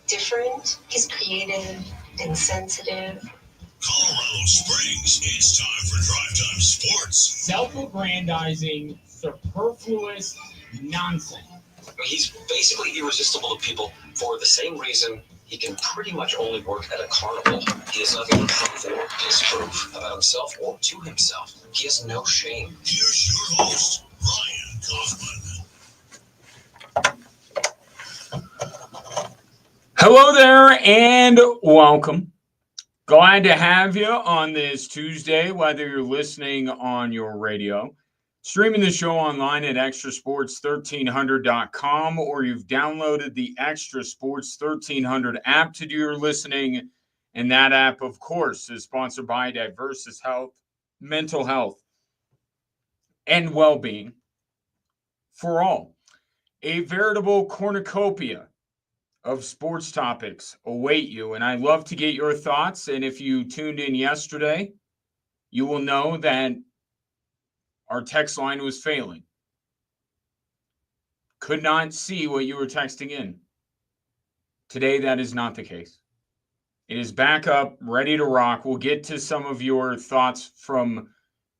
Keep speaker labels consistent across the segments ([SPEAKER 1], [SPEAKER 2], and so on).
[SPEAKER 1] different. He's creative and sensitive.
[SPEAKER 2] Colorado Springs, it's time for Drive Time Sports.
[SPEAKER 3] Self-aggrandizing, superfluous nonsense.
[SPEAKER 4] He's basically irresistible to people for the same reason he can pretty much only work at a carnival. He has nothing to prove or disprove about himself or to himself. He has no shame.
[SPEAKER 2] Here's your host, Ryan Kaufman.
[SPEAKER 3] Hello there and welcome. Glad to have you on this Tuesday, whether you're listening on your radio, streaming the show online at extrasports1300.com, or you've downloaded the Extra Sports 1300 app to do your listening. And that app, of course, is sponsored by Diversus Health, mental health, and well-being for all. A veritable cornucopia of sports topics await you, and I love to get your thoughts. And if you tuned in yesterday, you will know that our text line was failing. Could not see what you were texting in. Today, that is not the case. It is back up, ready to rock. We'll get to some of your thoughts from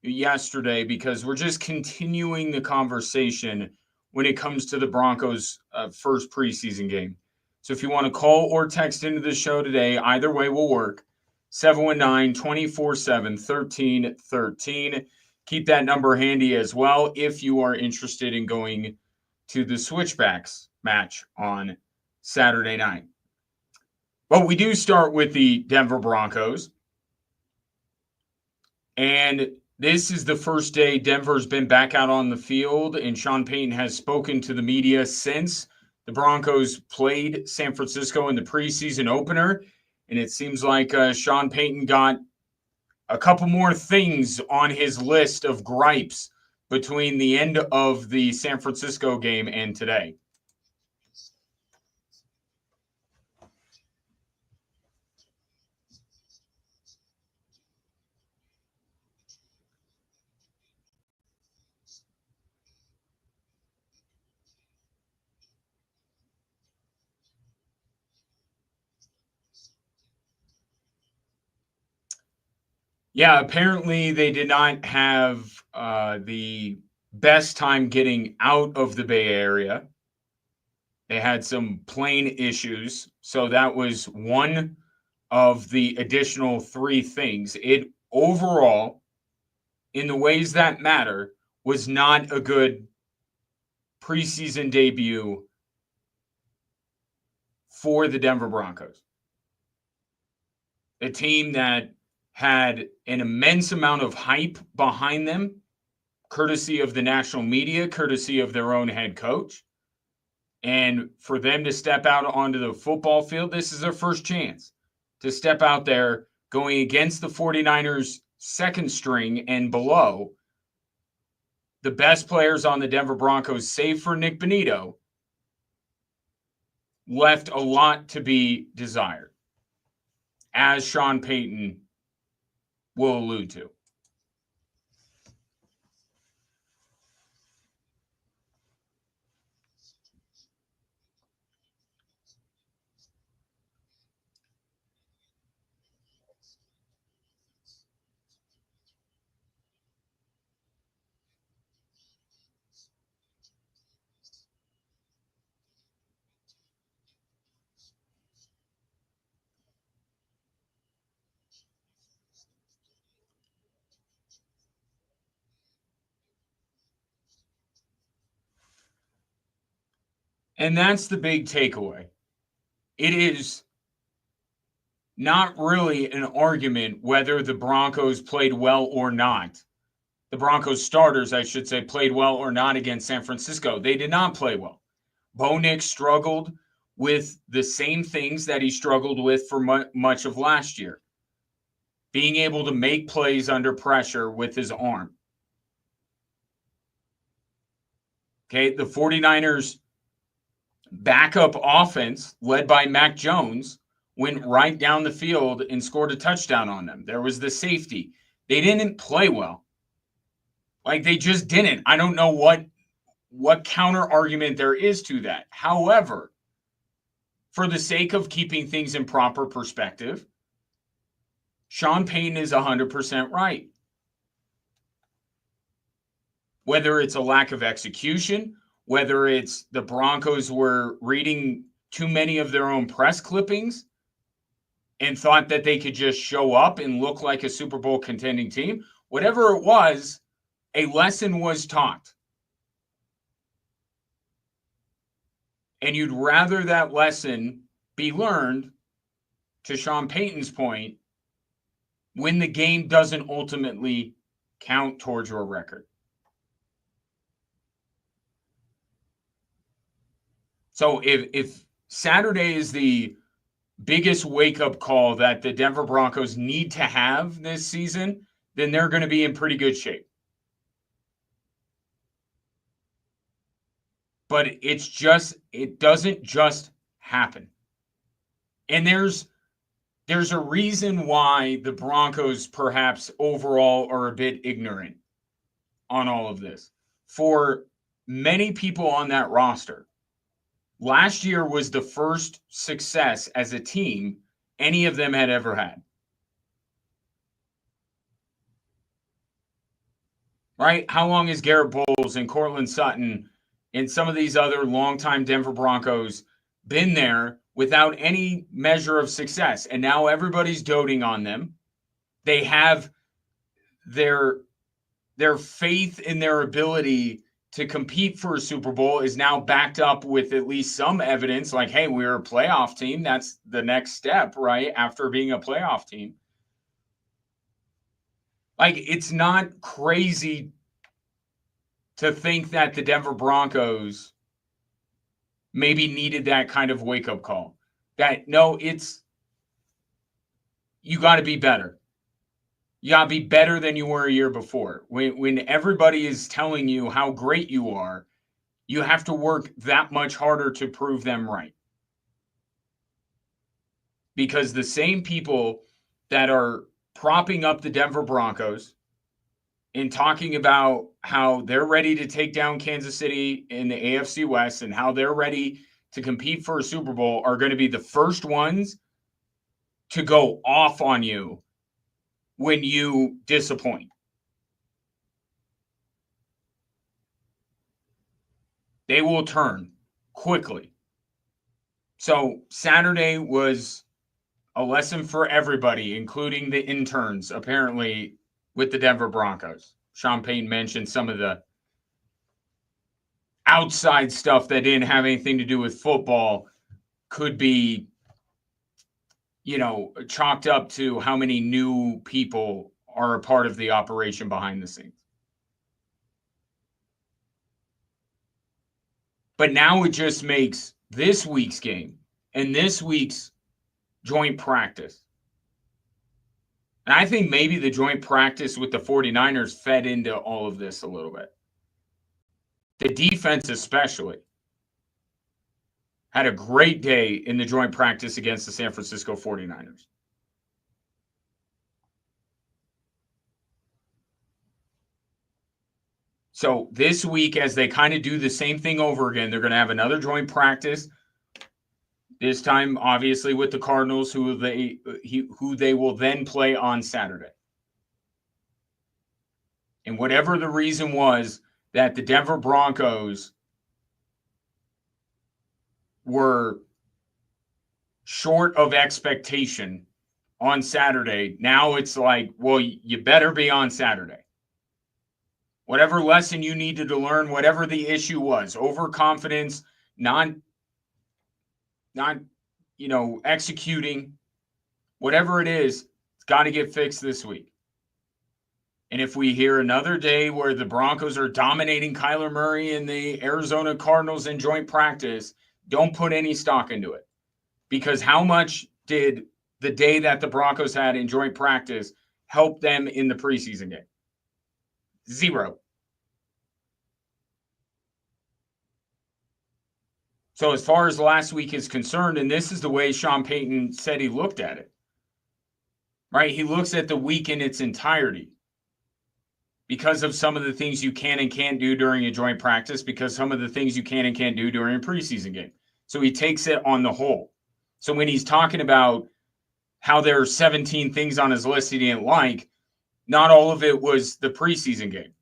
[SPEAKER 3] yesterday because we're just continuing the conversation when it comes to the Broncos' first preseason game. So if you want to call or text into the show today, either way will work. 719-247-1313. Keep that number handy as well if you are interested in going to the Switchbacks match on Saturday night. But we do start with the Denver Broncos. And this is the first day Denver's been back out on the field, and Sean Payton has spoken to the media since the Broncos played San Francisco in the preseason opener, and it seems like Sean Payton got a couple more things on his list of gripes between the end of the San Francisco game and today. Yeah, apparently they did not have the best time getting out of the Bay Area. They had some plane issues. So that was one of the additional three things. It overall, in the ways that matter, was not a good preseason debut for the Denver Broncos. A team that had an immense amount of hype behind them, courtesy of the national media, courtesy of their own head coach. And for them to step out onto the football field, this is their first chance to step out there going against the 49ers' second string and below. The best players on the Denver Broncos, save for Nick Bonito, left a lot to be desired, as Sean Payton will allude to. And that's the big takeaway. It is not really an argument whether the Broncos played well or not. The Broncos starters, I should say, played well or not against San Francisco. They did not play well. Bo Nix struggled with the same things that he struggled with for much of last year. Being able to make plays under pressure with his arm. Okay, the 49ers backup offense led by Mac Jones went right down the field and scored a touchdown on them. There was the safety. They didn't play well. Like, they just didn't. I don't know what counter argument there is to that. However, for the sake of keeping things in proper perspective, Sean Payton is 100% right. Whether it's a lack of execution, whether it's the Broncos were reading too many of their own press clippings and thought that they could just show up and look like a Super Bowl contending team, whatever it was, a lesson was taught. And you'd rather that lesson be learned, to Sean Payton's point, when the game doesn't ultimately count towards your record. So if Saturday is the biggest wake-up call that the Denver Broncos need to have this season, then they're going to be in pretty good shape. But it doesn't just happen. And there's a reason why the Broncos perhaps overall are a bit ignorant on all of this. For many people on that roster, last year was the first success as a team any of them had ever had. Right? How long has Garrett Bowles and Cortland Sutton and some of these other longtime Denver Broncos been there without any measure of success? And now everybody's doting on them. They have their faith in their ability to compete for a Super Bowl is now backed up with at least some evidence like, hey, we're a playoff team. That's the next step, right? After being a playoff team. Like, it's not crazy to think that the Denver Broncos maybe needed that kind of wake-up call. That, no, you got to be better. You got to be better than you were a year before. When everybody is telling you how great you are, you have to work that much harder to prove them right. Because the same people that are propping up the Denver Broncos and talking about how they're ready to take down Kansas City in the AFC West and how they're ready to compete for a Super Bowl are going to be the first ones to go off on you when you disappoint. They will turn quickly. So Saturday was a lesson for everybody, including the interns, apparently, with the Denver Broncos. Sean Payton mentioned some of the outside stuff that didn't have anything to do with football could be, chalked up to how many new people are a part of the operation behind the scenes. But now it just makes this week's game and this week's joint practice. And I think maybe the joint practice with the 49ers fed into all of this a little bit. The defense especially had a great day in the joint practice against the San Francisco 49ers. So this week, as they kind of do the same thing over again, they're going to have another joint practice. This time, obviously, with the Cardinals, who they will then play on Saturday. And whatever the reason was that the Denver Broncos were short of expectation on Saturday, now it's like, well, you better be on Saturday. Whatever lesson you needed to learn, whatever the issue was, overconfidence, not executing, whatever it is, it's got to get fixed this week. And if we hear another day where the Broncos are dominating Kyler Murray and the Arizona Cardinals in joint practice, don't put any stock into it. Because how much did the day that the Broncos had in joint practice help them in the preseason game? 0. So as far as last week is concerned, and this is the way Sean Payton said he looked at it, right? He looks at the week in its entirety because of some of the things you can and can't do during a joint practice, because some of the things you can and can't do during a preseason game. So he takes it on the whole. So when he's talking about how there are 17 things on his list he didn't like, not all of it was the preseason game.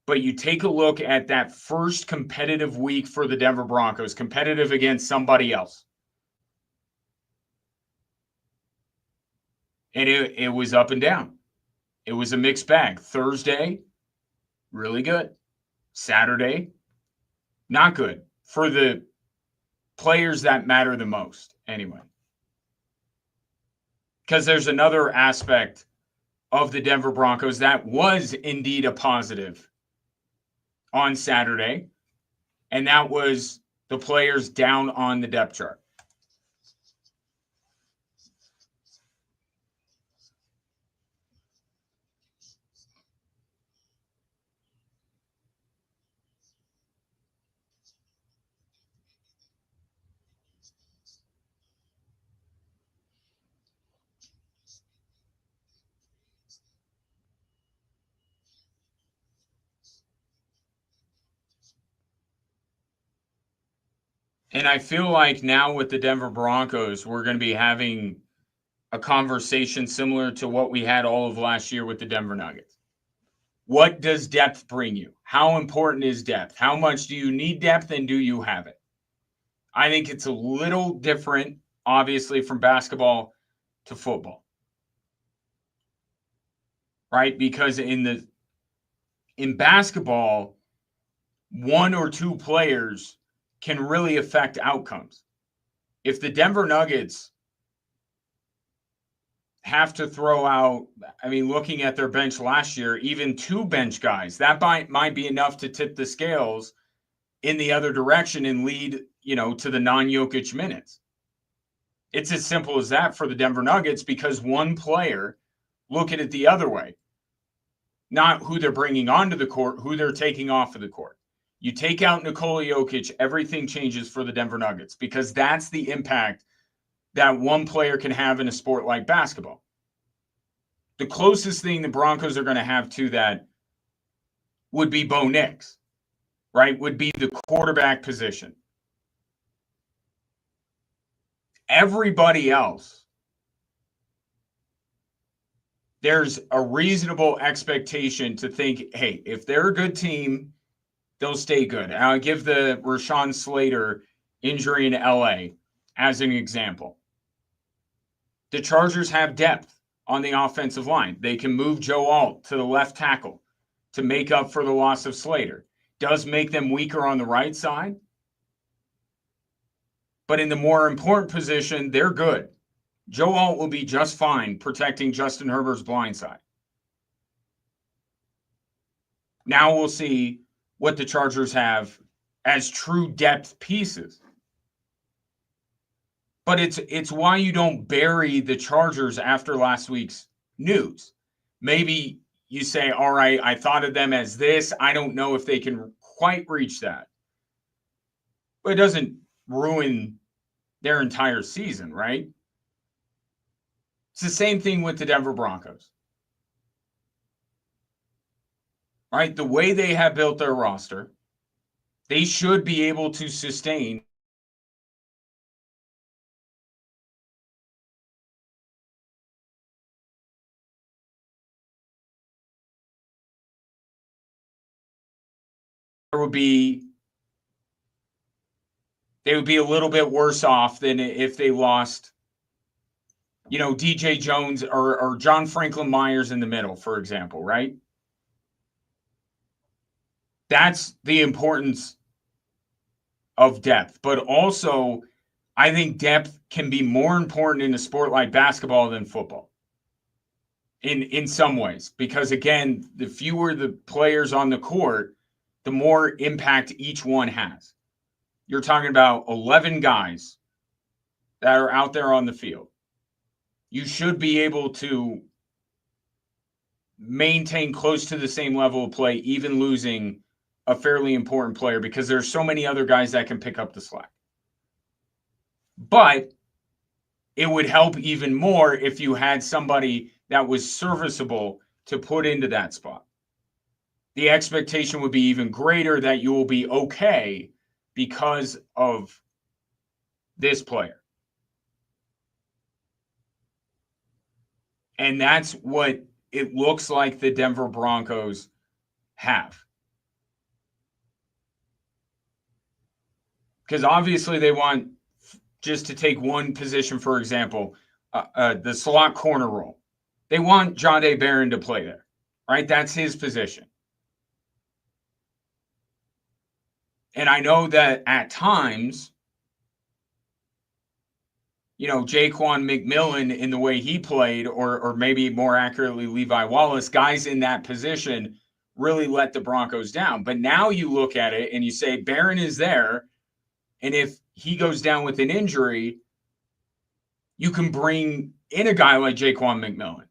[SPEAKER 3] But you take a look at that first competitive week for the Denver Broncos, competitive against somebody else. And it was up and down. It was a mixed bag. Thursday, really good. Saturday, not good for the players that matter the most, anyway. Because there's another aspect of the Denver Broncos that was indeed a positive on Saturday, and that was the players down on the depth chart. And I feel like now with the Denver Broncos, we're going to be having a conversation similar to what we had all of last year with the Denver Nuggets. What does depth bring you? How important is depth? How much do you need depth and do you have it? I think it's a little different, obviously, from basketball to football. Right? Because in basketball, one or two players can really affect outcomes. If the Denver Nuggets have to throw out, I mean, looking at their bench last year, even two bench guys, that might be enough to tip the scales in the other direction and lead, to the non-Jokic minutes. It's as simple as that for the Denver Nuggets because one player, look at it the other way. Not who they're bringing onto the court, who they're taking off of the court. You take out Nikola Jokic, everything changes for the Denver Nuggets because that's the impact that one player can have in a sport like basketball. The closest thing the Broncos are going to have to that would be Bo Nix, right? Would be the quarterback position. Everybody else, there's a reasonable expectation to think, hey, if they're a good team, they'll stay good. And I'll give the Rashawn Slater injury in LA as an example. The Chargers have depth on the offensive line. They can move Joe Alt to the left tackle to make up for the loss of Slater. Does make them weaker on the right side. But in the more important position, they're good. Joe Alt will be just fine protecting Justin Herbert's blind side. Now we'll see what the Chargers have as true depth pieces. But it's why you don't bury the Chargers after last week's news. Maybe you say, all right, I thought of them as this. I don't know if they can quite reach that. But it doesn't ruin their entire season, right? It's the same thing with the Denver Broncos. Right? The way they have built their roster, they should be able to sustain they would be a little bit worse off than if they lost, DJ Jones or John Franklin Myers in the middle, for example, right? That's the importance of depth. But also, I think depth can be more important in a sport like basketball than football. In some ways. Because again, the fewer the players on the court, the more impact each one has. You're talking about 11 guys that are out there on the field. You should be able to maintain close to the same level of play, even losing a fairly important player, because there's so many other guys that can pick up the slack. But it would help even more if you had somebody that was serviceable to put into that spot. The expectation would be even greater that you will be okay because of this player. And that's what it looks like the Denver Broncos have. Because obviously they want, just to take one position, for example, the slot corner role. They want Jahdae Barron to play there, right? That's his position. And I know that at times, Jaquan McMillan in the way he played, or maybe more accurately, Levi Wallace, guys in that position really let the Broncos down. But now you look at it and you say Barron is there, and if he goes down with an injury, you can bring in a guy like Jaquan McMillan.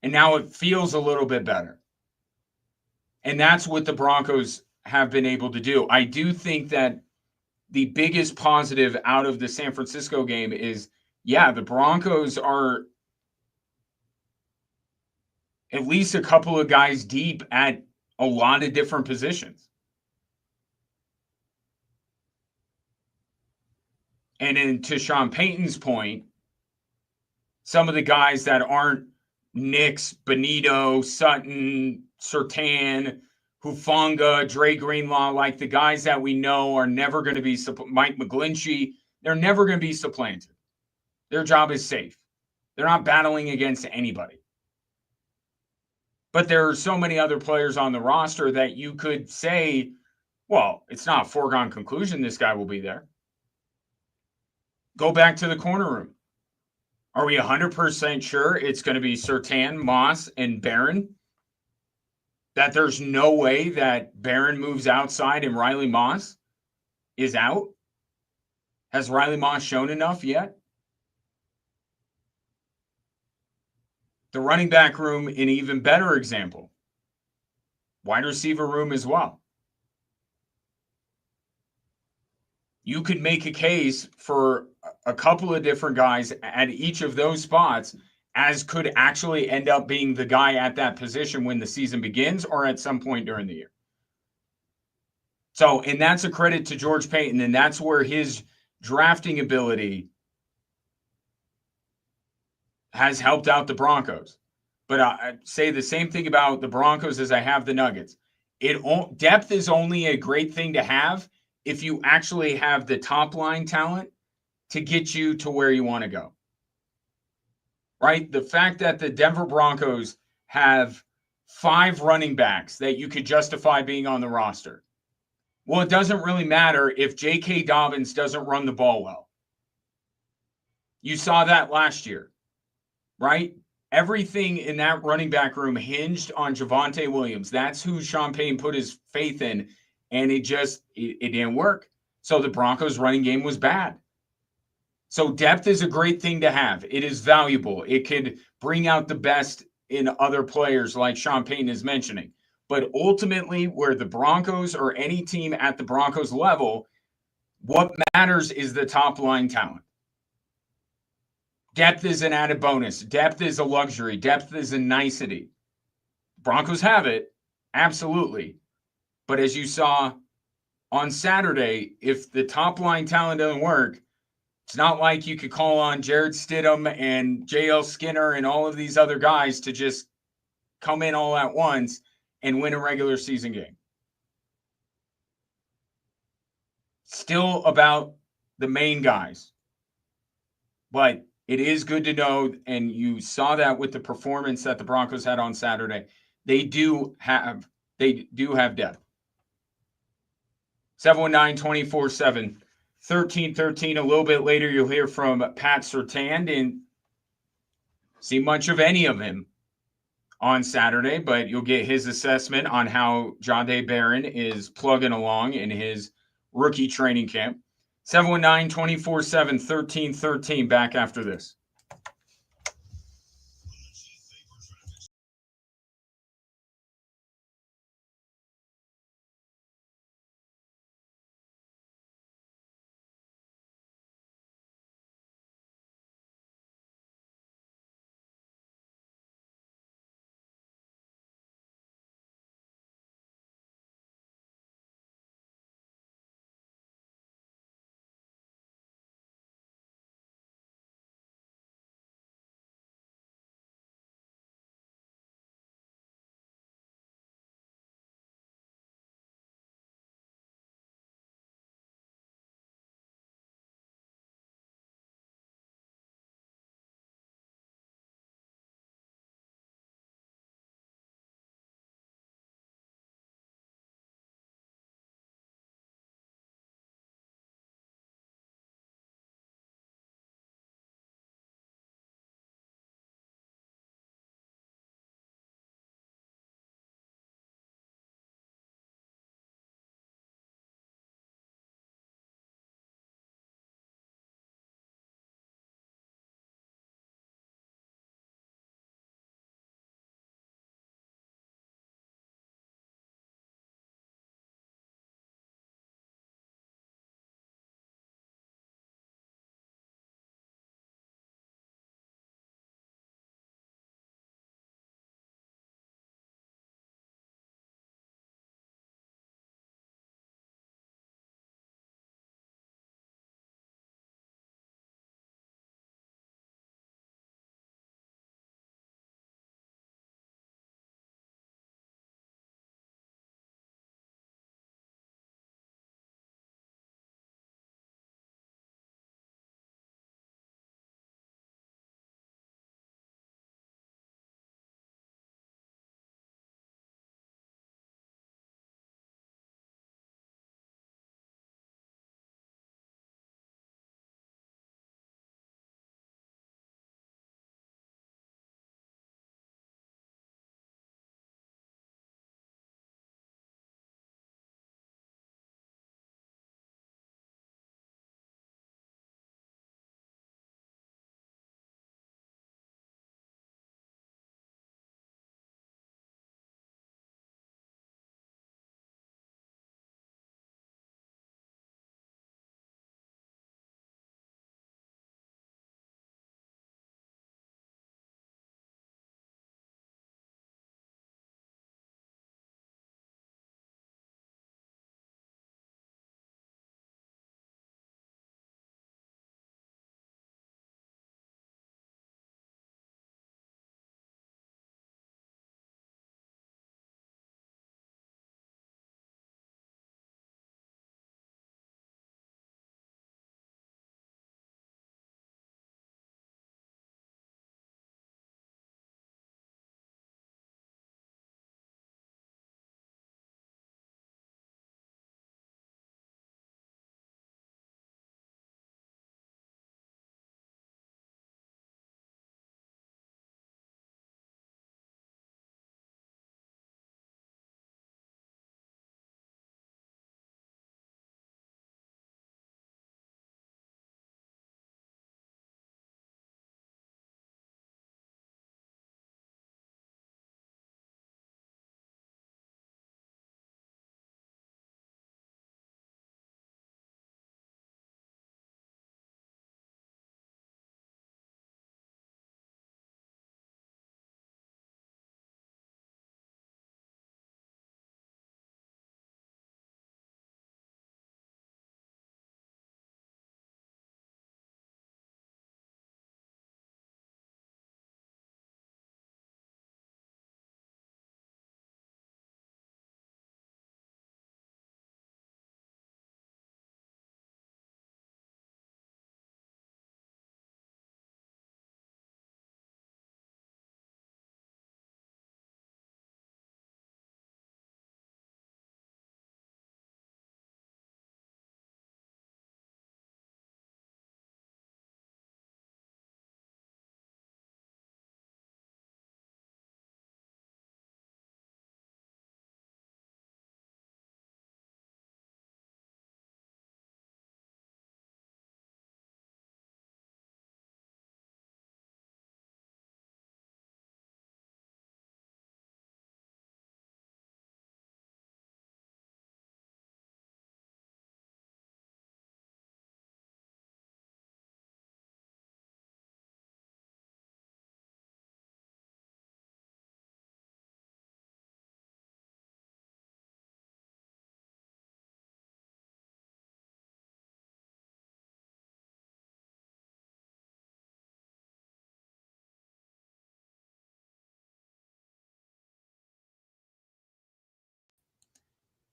[SPEAKER 3] And now it feels a little bit better. And that's what the Broncos have been able to do. I do think that the biggest positive out of the San Francisco game is, the Broncos are at least a couple of guys deep at a lot of different positions. And to Sean Payton's point, some of the guys that aren't Nix, Benito, Sutton, Surtain, Hufanga, Dre Greenlaw, like the guys that we know are never going to be, Mike McGlinchey, they're never going to be supplanted. Their job is safe. They're not battling against anybody. But there are so many other players on the roster that you could say, well, it's not a foregone conclusion this guy will be there. Go back to the corner room. Are we 100% sure it's going to be Surtain, Moss, and Barron? That there's no way that Barron moves outside and Riley Moss is out? Has Riley Moss shown enough yet? The running back room, an even better example. Wide receiver room as well. You could make a case for a couple of different guys at each of those spots as could actually end up being the guy at that position when the season begins or at some point during the year. So, and that's a credit to George Paton, and that's where his drafting ability has helped out the Broncos. But I say the same thing about the Broncos as I have the Nuggets. Depth is only a great thing to have if you actually have the top line talent to get you to where you want to go. Right? The fact that the Denver Broncos have 5 running backs that you could justify being on the roster. Well, it doesn't really matter if J.K. Dobbins doesn't run the ball well. You saw that last year, right? Everything in that running back room hinged on Javonte Williams. That's who Sean Payton put his faith in, and it didn't work. So the Broncos' running game was bad. So depth is a great thing to have. It is valuable. It could bring out the best in other players like Sean Payton is mentioning. But ultimately, where the Broncos or any team at the Broncos level, what matters is the top line talent. Depth is an added bonus. Depth is a luxury. Depth is a nicety. Broncos have it, absolutely. But as you saw on Saturday, if the top line talent doesn't work, it's not like you could call on Jared Stidham and J.L. Skinner and all of these other guys to just come in all at once and win a regular season game. Still about the main guys. But it is good to know, and you saw that with the performance that the Broncos had on Saturday. They do have depth. 719-24-7. 13-13. A little bit later, you'll hear from Pat Surtain. Didn't see much of any of him on Saturday, but you'll get his assessment on how Jahdae Barron is plugging along in his rookie training camp. 719-24-7, 13-13. Back after this.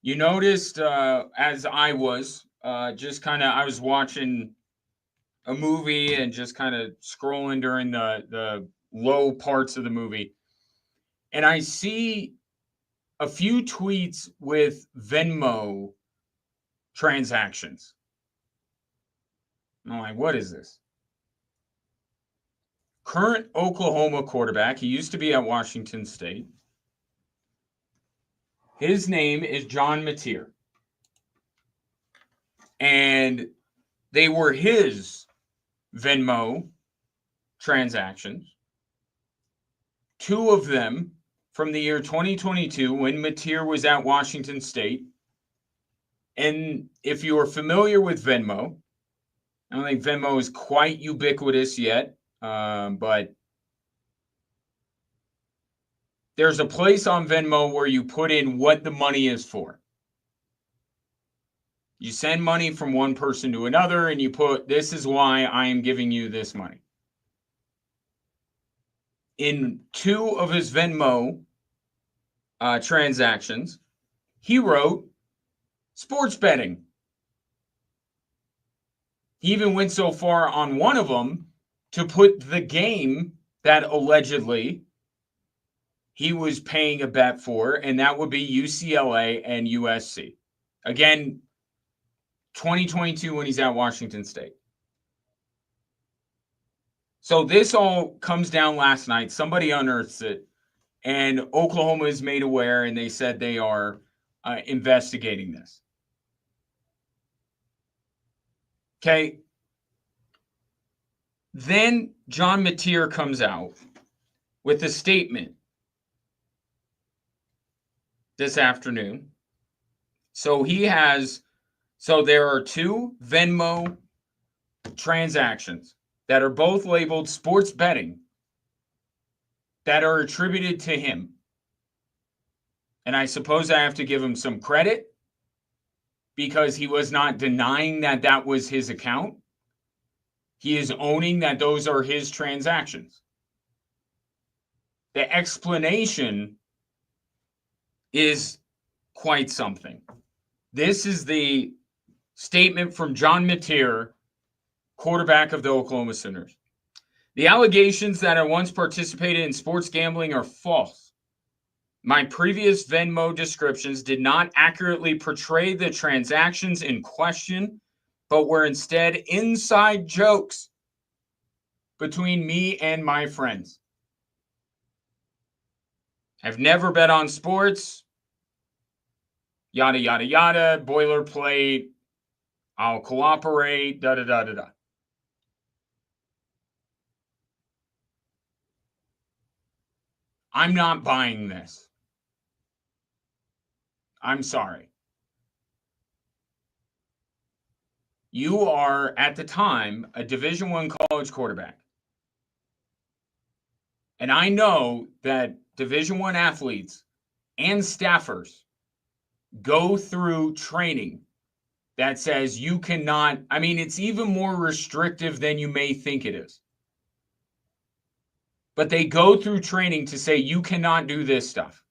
[SPEAKER 3] You noticed, as I was, I was watching a movie and just kind of scrolling during the low parts of the movie, and I see a few tweets with Venmo transactions. I'm like, what is this? Current Oklahoma quarterback. He used to be at Washington State. His name is John Mateer. And they were his Venmo transactions. Two of them from the year 2022 when Mateer was at Washington State. And if you are familiar with Venmo, I don't think Venmo is quite ubiquitous yet, but there's a place on Venmo where you put in what the money is for. You send money from one person to another and you put, this is why I am giving you this money. In two of his Venmo transactions, he wrote sports betting. He even went so far on one of them to put the game that allegedly he was paying a bet for, and that would be UCLA and USC. Again, 2022 when he's at Washington State. So this all comes down last night. Somebody unearths it, and Oklahoma is made aware, and they said they are investigating this. Okay. Then John Mateer comes out with a statement this afternoon. So there are two Venmo transactions that are both labeled sports betting that are attributed to him. And I suppose I have to give him some credit because he was not denying that that was his account. He is owning that those are his transactions. The explanation is quite something. This is the statement from John Mateer, quarterback of the Oklahoma Sooners. The allegations that I once participated in sports gambling are false. My previous Venmo descriptions did not accurately portray the transactions in question, but were instead inside jokes between me and my friends. I've never bet on sports. Yada, yada, yada. Boilerplate. I'll cooperate. Da, da, da, da, da. I'm not buying this. I'm sorry. You are, at the time, a Division I college quarterback. And I know that Division I athletes and staffers go through training that says you cannot, it's even more restrictive than you may think it is. But they go through training to say you cannot do this stuff.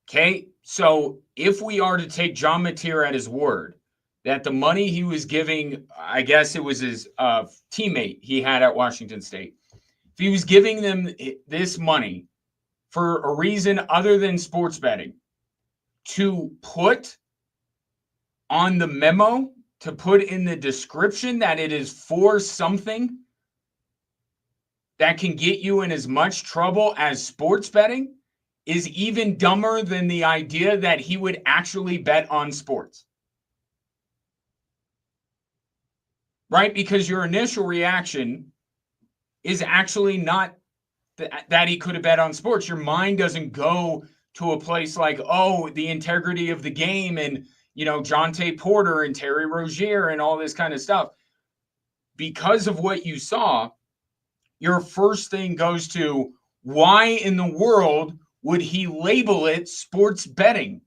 [SPEAKER 3] Okay, so if we are to take John Mateer at his word, that the money he was giving, I guess it was his teammate he had at Washington State, if he was giving them this money for a reason other than sports betting, to put on the memo, to put in the description that it is for something that can get you in as much trouble as sports betting, is even dumber than the idea that he would actually bet on sports. Right? Because your initial reaction is actually not that he could have bet on sports. Your mind doesn't go to a place like, oh, the integrity of the game and, Jonte Porter and Terry Rozier and all this kind of stuff. Because of what you saw, your first thing goes to, why in the world would he label it sports betting?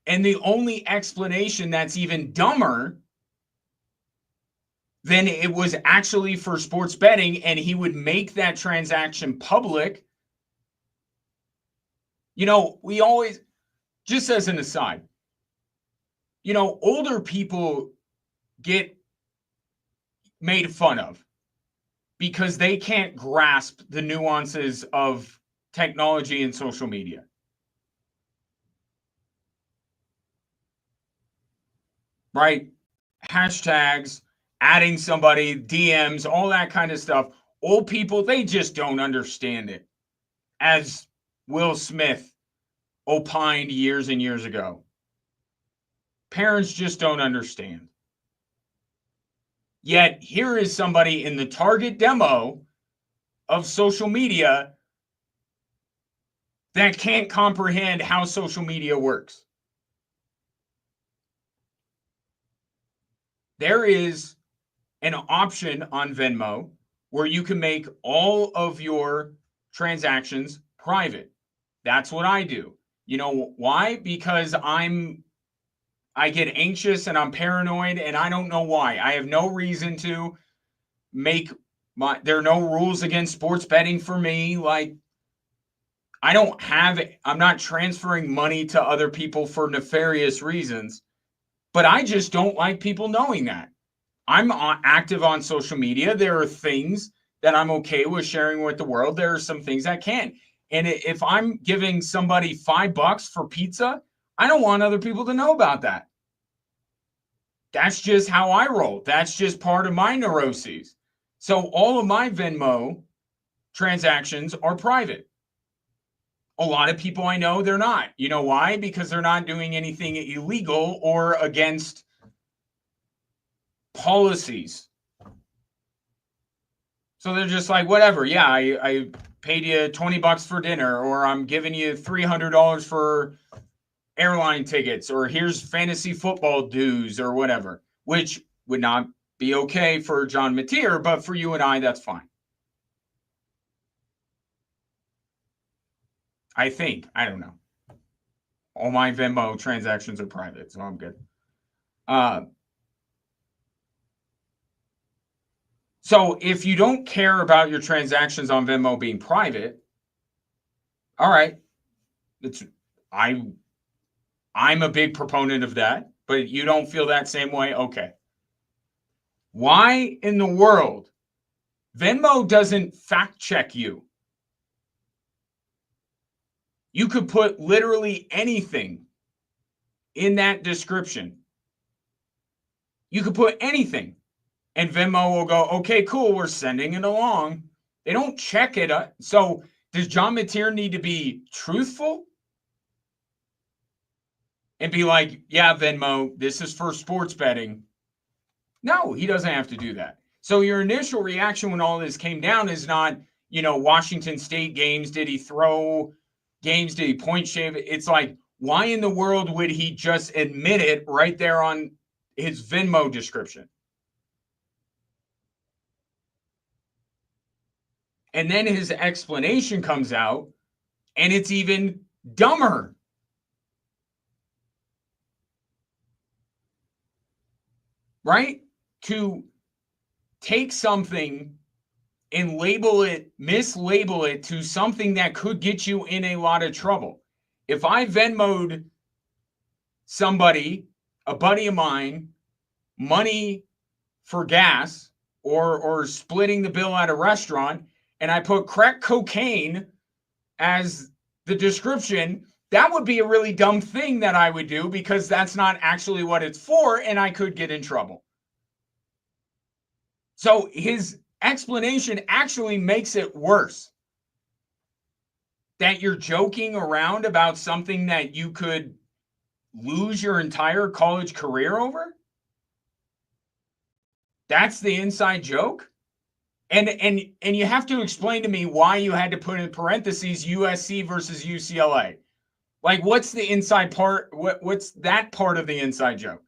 [SPEAKER 3] And the only explanation that's even dumber than it was actually for sports betting, and he would make that transaction public We always, just as an aside, older people get made fun of because they can't grasp the nuances of technology and social media. Right? Hashtags, adding somebody, DMs, all that kind of stuff. Old people, they just don't understand it. As Will Smith opined years and years ago, parents just don't understand. Yet here is somebody in the target demo of social media that can't comprehend how social media works. There is an option on Venmo where you can make all of your transactions private. That's what I do. You know why? Because I get anxious and I'm paranoid and I don't know why. I have no reason to there are no rules against sports betting for me. Like, I'm not transferring money to other people for nefarious reasons, but I just don't like people knowing that. I'm active on social media. There are things that I'm okay with sharing with the world. There are some things I can't. And if I'm giving somebody $5 for pizza, I don't want other people to know about that. That's just how I roll. That's just part of my neuroses. So all of my Venmo transactions are private. A lot of people I know, they're not. You know why? Because they're not doing anything illegal or against policies. So they're just like, whatever. Yeah, I paid you $20 for dinner, or I'm giving you $300 for airline tickets, or here's fantasy football dues, or whatever, which would not be okay for John Mateer, but for you and I, that's fine. I think. I don't know. All my Venmo transactions are private, so I'm good. So if you don't care about your transactions on Venmo being private, all right. I'm a big proponent of that, but you don't feel that same way? Okay. Why in the world Venmo doesn't fact check you? You could put literally anything in that description. You could put anything, and Venmo will go, okay, cool, we're sending it along. They don't check it. So does John Mateer need to be truthful and be like, yeah, Venmo, this is for sports betting? No, he doesn't have to do that. So your initial reaction when all this came down is not, Washington State games. Did he throw games? Did he point shave? It's like, why in the world would he just admit it right there on his Venmo description? And then his explanation comes out, and it's even dumber. Right? To take something and mislabel it to something that could get you in a lot of trouble. If I Venmo'd somebody, a buddy of mine, money for gas or splitting the bill at a restaurant, and I put crack cocaine as the description, that would be a really dumb thing that I would do because that's not actually what it's for, and I could get in trouble. So his explanation actually makes it worse. That you're joking around about something that you could lose your entire college career over? That's the inside joke? And you have to explain to me why you had to put in parentheses USC versus UCLA. Like, what's the inside part? What's that part of the inside joke?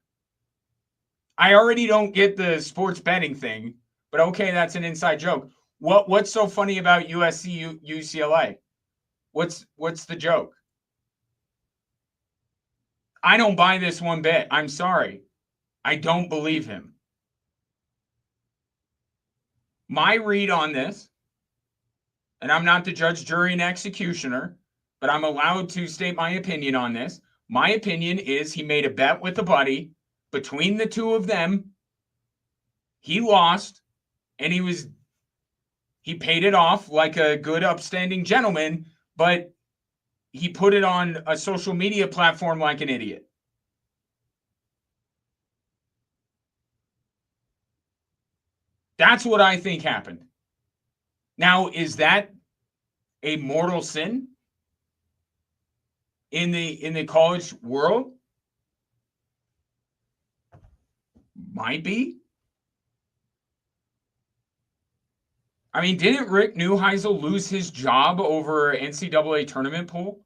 [SPEAKER 3] I already don't get the sports betting thing, but okay, that's an inside joke. What's so funny about USC UCLA? What's the joke? I don't buy this one bit. I'm sorry. I don't believe him. My read on this, and I'm not the judge, jury, and executioner, but I'm allowed to state my opinion on this. My opinion is he made a bet with a buddy. Between the two of them, he lost, and he paid it off like a good, upstanding gentleman, but he put it on a social media platform like an idiot. That's what I think happened. Now, is that a mortal sin in the college world? Might be. I mean, didn't Rick Neuheisel lose his job over NCAA tournament pool?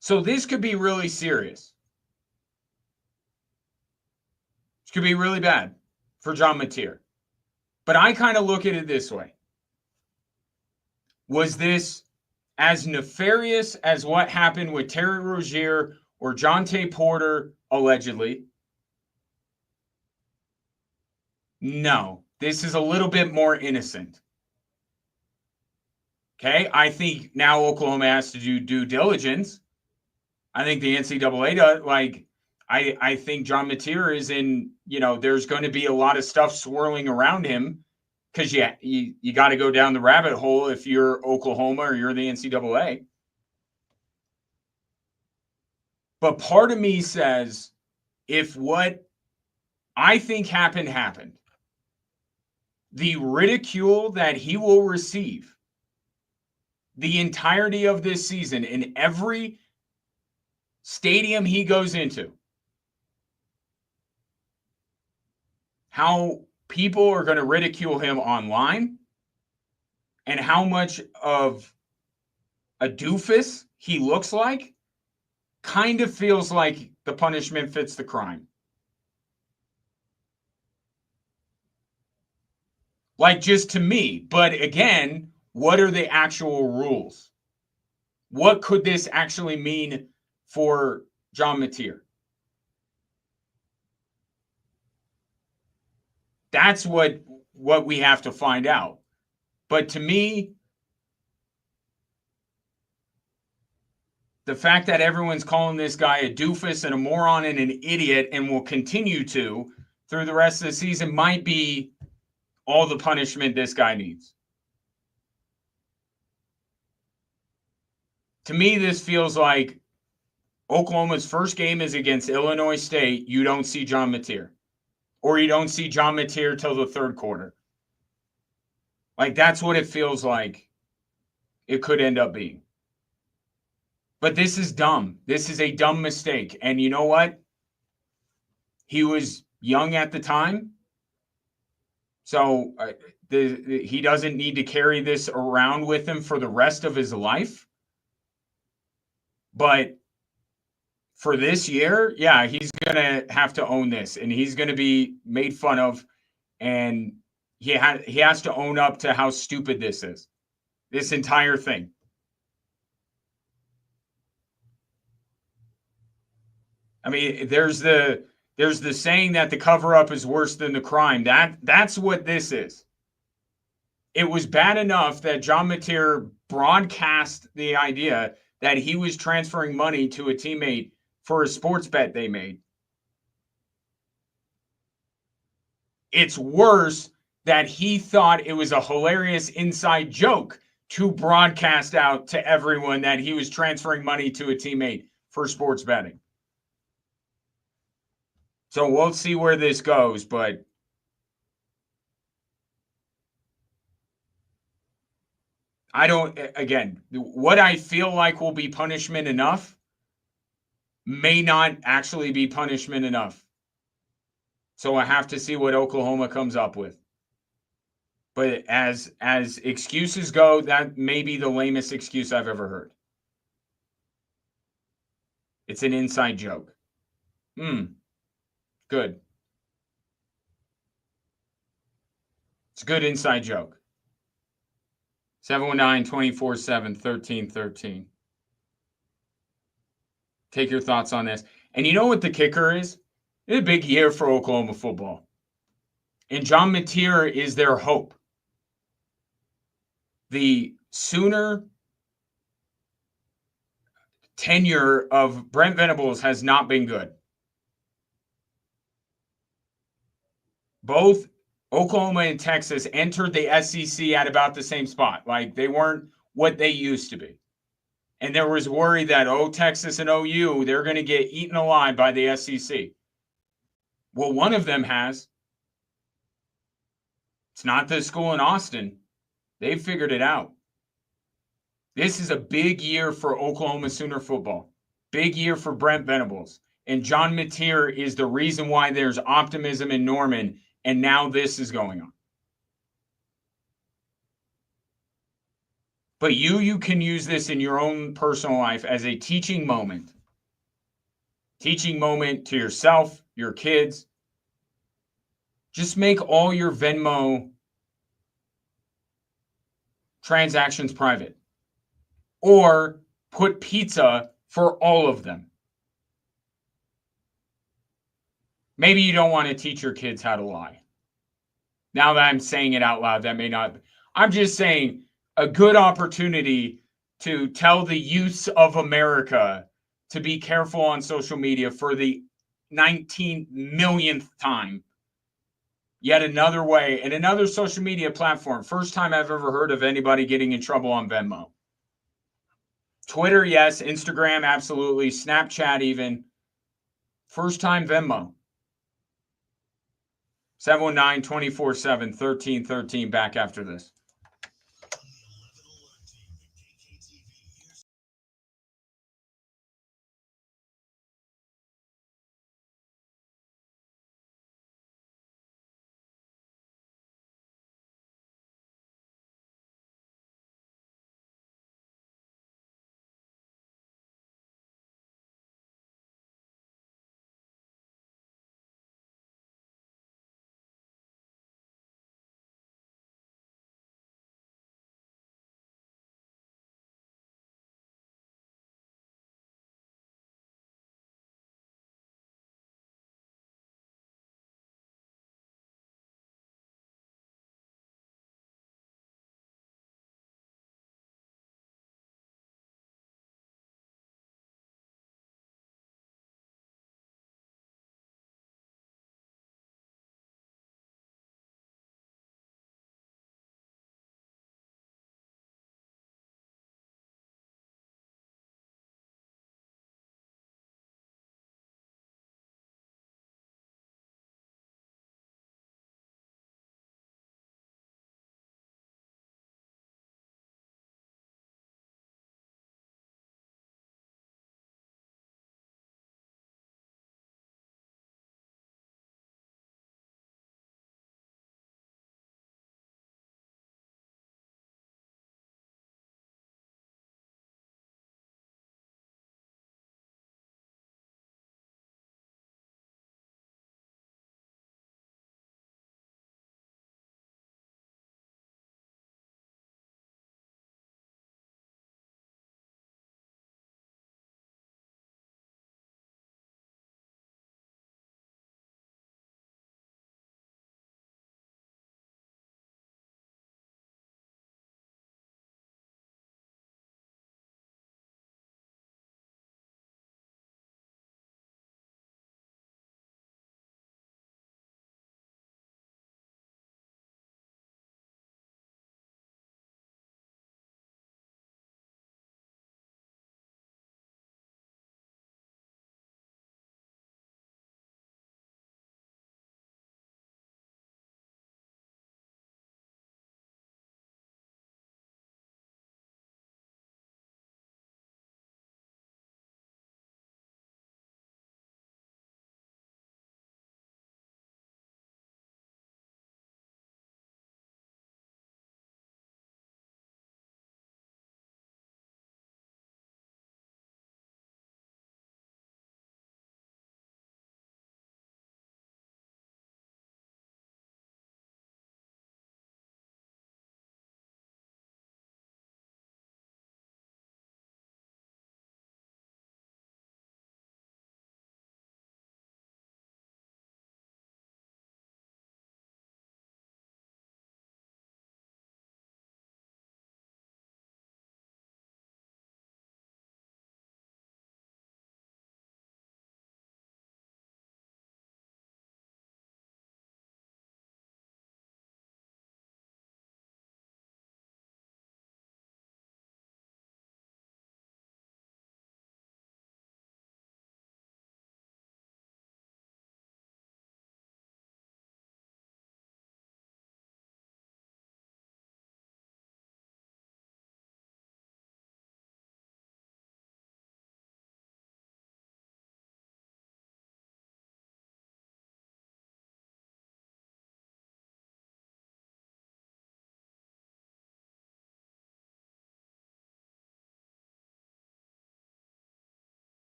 [SPEAKER 3] So this could be really serious. This could be really bad for John Mateer. But I kind of look at it this way. Was this as nefarious as what happened with Terry Rozier or Jonte Porter, allegedly? No, this is a little bit more innocent. Okay, I think now Oklahoma has to do due diligence. I think the NCAA does. Like, I think John Mateer is in, there's going to be a lot of stuff swirling around him because you got to go down the rabbit hole if you're Oklahoma or you're the NCAA. But part of me says, if what I think happened, the ridicule that he will receive the entirety of this season in every stadium he goes into, how people are going to ridicule him online, and how much of a doofus he looks like, kind of feels like the punishment fits the crime. Like, just to me. But again, what are the actual rules? What could this actually mean for John Mateer? That's what we have to find out. But to me, the fact that everyone's calling this guy a doofus and a moron and an idiot and will continue to through the rest of the season might be all the punishment this guy needs. To me, this feels like Oklahoma's first game is against Illinois State. You don't see John Mateer. Or you don't see John Mateer till the third quarter. Like, that's what it feels like it could end up being. But this is dumb. This is a dumb mistake. And you know what? He was young at the time. So he doesn't need to carry this around with him for the rest of his life. But for this year, yeah, he's going to have to own this. And he's going to be made fun of. And he has to own up to how stupid this is. This entire thing. I mean, there's the saying that the cover-up is worse than the crime. That's what this is. It was bad enough that John Mateer broadcast the idea that he was transferring money to a teammate for a sports bet they made. It's worse that he thought it was a hilarious inside joke to broadcast out to everyone that he was transferring money to a teammate for sports betting. So we'll see where this goes, but what I feel like will be punishment enough may not actually be punishment enough. So I have to see what Oklahoma comes up with. But as excuses go, that may be the lamest excuse I've ever heard. It's an inside joke. Good. It's a good inside joke. 719-247-1313. Take your thoughts on this. And you know what the kicker is? It's a big year for Oklahoma football. And John Mateer is their hope. The Sooner tenure of Brent Venables has not been good. Both Oklahoma and Texas entered the SEC at about the same spot. Like, they weren't what they used to be. And there was worry that, Texas and OU, they're going to get eaten alive by the SEC. Well, one of them has. It's not the school in Austin. They've figured it out. This is a big year for Oklahoma Sooner football. Big year for Brent Venables. And John Mateer is the reason why there's optimism in Norman. And now this is going on. But you can use this in your own personal life as a teaching moment. Teaching moment to yourself, your kids. Just make all your Venmo transactions private. Or put pizza for all of them. Maybe you don't want to teach your kids how to lie. Now that I'm saying it out loud, that may not. I'm just saying a good opportunity to tell the youths of America to be careful on social media for the 19 millionth time. Yet another way, and another social media platform. First time I've ever heard of anybody getting in trouble on Venmo. Twitter, yes. Instagram, absolutely. Snapchat, even. First time Venmo. 719-247-1313. Back after this.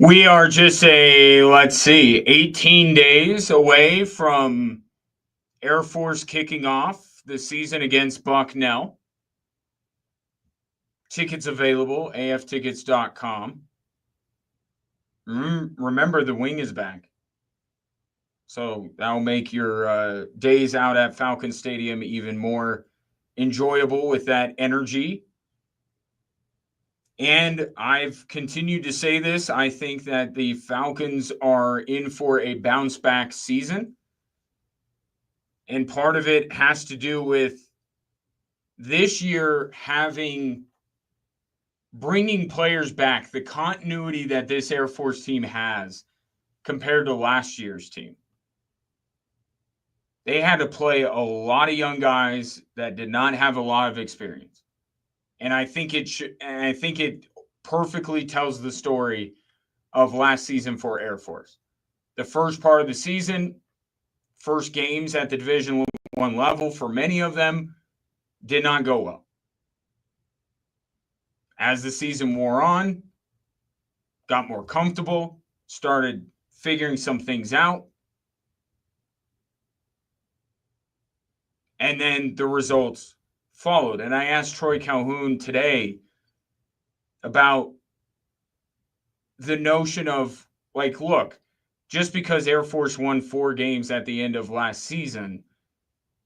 [SPEAKER 3] We are just 18 days away from Air Force kicking off the season against Bucknell. Tickets available, aftickets.com. Remember, the wing is back. So that'll make your days out at Falcon Stadium even more enjoyable with that energy. And I've continued to say this. I think that the Falcons are in for a bounce back season. And part of it has to do with this year bringing players back, the continuity that this Air Force team has compared to last year's team. They had to play a lot of young guys that did not have a lot of experience. And I think it perfectly tells the story of last season for Air Force. The first part of the season, first games at the Division I level for many of them did not go well. As the season wore on, got more comfortable, started figuring some things out. And then the results followed. And I asked Troy Calhoun today about the notion of, like, look, just because Air Force won 4 games at the end of last season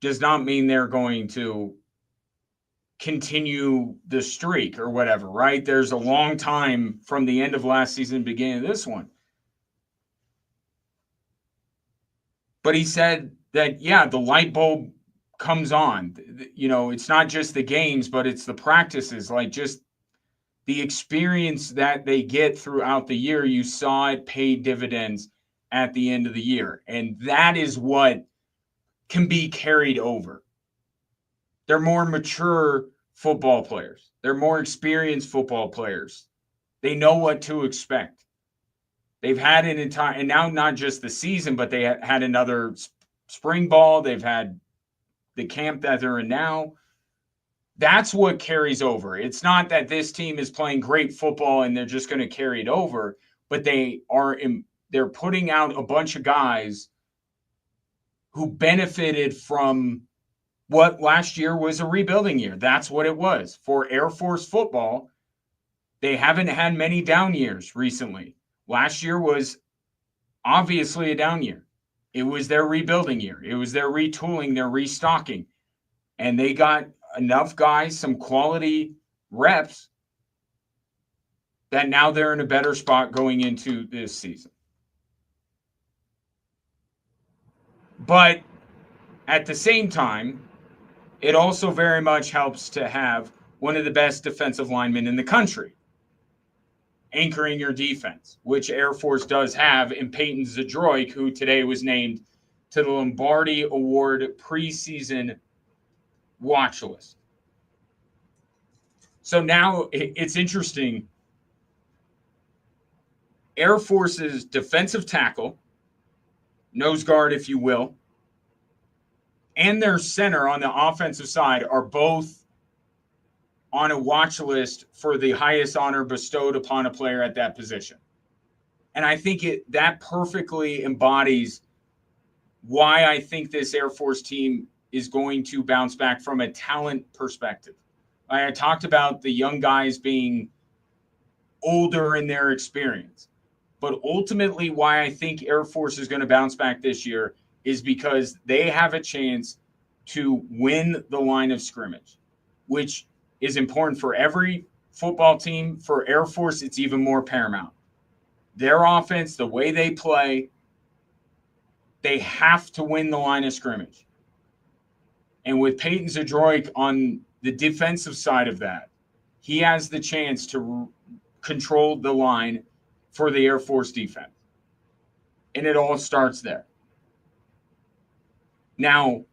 [SPEAKER 3] does not mean they're going to continue the streak or whatever, right? There's a long time from the end of last season, beginning of this one. But he said that, yeah, the light bulb comes on. You know, it's not just the games, but it's the practices, like just the experience that they get throughout the year. You saw it pay dividends at the end of the year. And that is what can be carried over. They're more mature football players. They're more experienced football players. They know what to expect. They've had an entire, and now not just the season, but they had another spring ball. They've had the camp that they're in now. That's what carries over. It's not that this team is playing great football and they're just going to carry it over, but they're putting out a bunch of guys who benefited from what last year was a rebuilding year. That's what it was. For Air Force football, they haven't had many down years recently. Last year was obviously a down year. It was their rebuilding year. It was their retooling, their restocking. And they got enough guys, some quality reps, that now they're in a better spot going into this season. But at the same time, it also very much helps to have one of the best defensive linemen in the country anchoring your defense, which Air Force does have in Peyton Zadroik, who today was named to the Lombardi Award preseason watch list. So now it's interesting. Air Force's defensive tackle, nose guard, if you will, and their center on the offensive side are both on a watch list for the highest honor bestowed upon a player at that position. And I think that perfectly embodies why I think this Air Force team is going to bounce back from a talent perspective. I talked about the young guys being older in their experience. But ultimately, why I think Air Force is going to bounce back this year is because they have a chance to win the line of scrimmage, which is important for every football team. For Air Force, it's even more paramount. Their offense, the way they play, they have to win the line of scrimmage. And with Peyton Zadroik on the defensive side of that, he has the chance to control the line for the Air Force defense. And it all starts there. Now,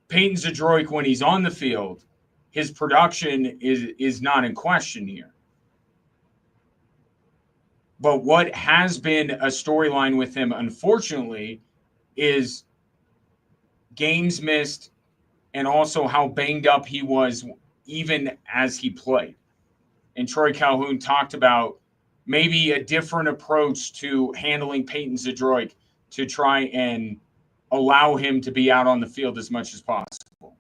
[SPEAKER 3] Peyton Zadroik, when he's on the field, his production is not in question here. But what has been a storyline with him, unfortunately, is games missed and also how banged up he was even as he played. And Troy Calhoun talked about maybe a different approach to handling Peyton Zadroik to try and allow him to be out on the field as much as possible.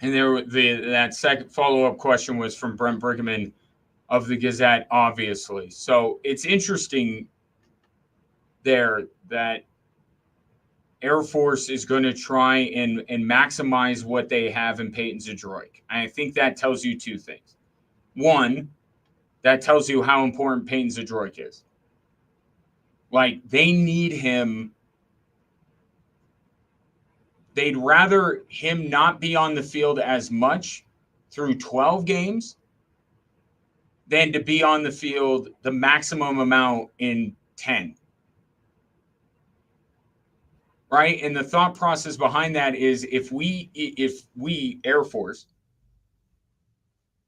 [SPEAKER 3] And that second follow-up question was from Brent Brigham of the Gazette, obviously. So it's interesting there that Air Force is going to try and maximize what they have in Peyton Zadroik. And I think that tells you two things. One, that tells you how important Peyton Zadroik is. Like, they need him. They'd rather him not be on the field as much through 12 games than to be on the field the maximum amount in 10. Right? And the thought process behind that is if we Air Force,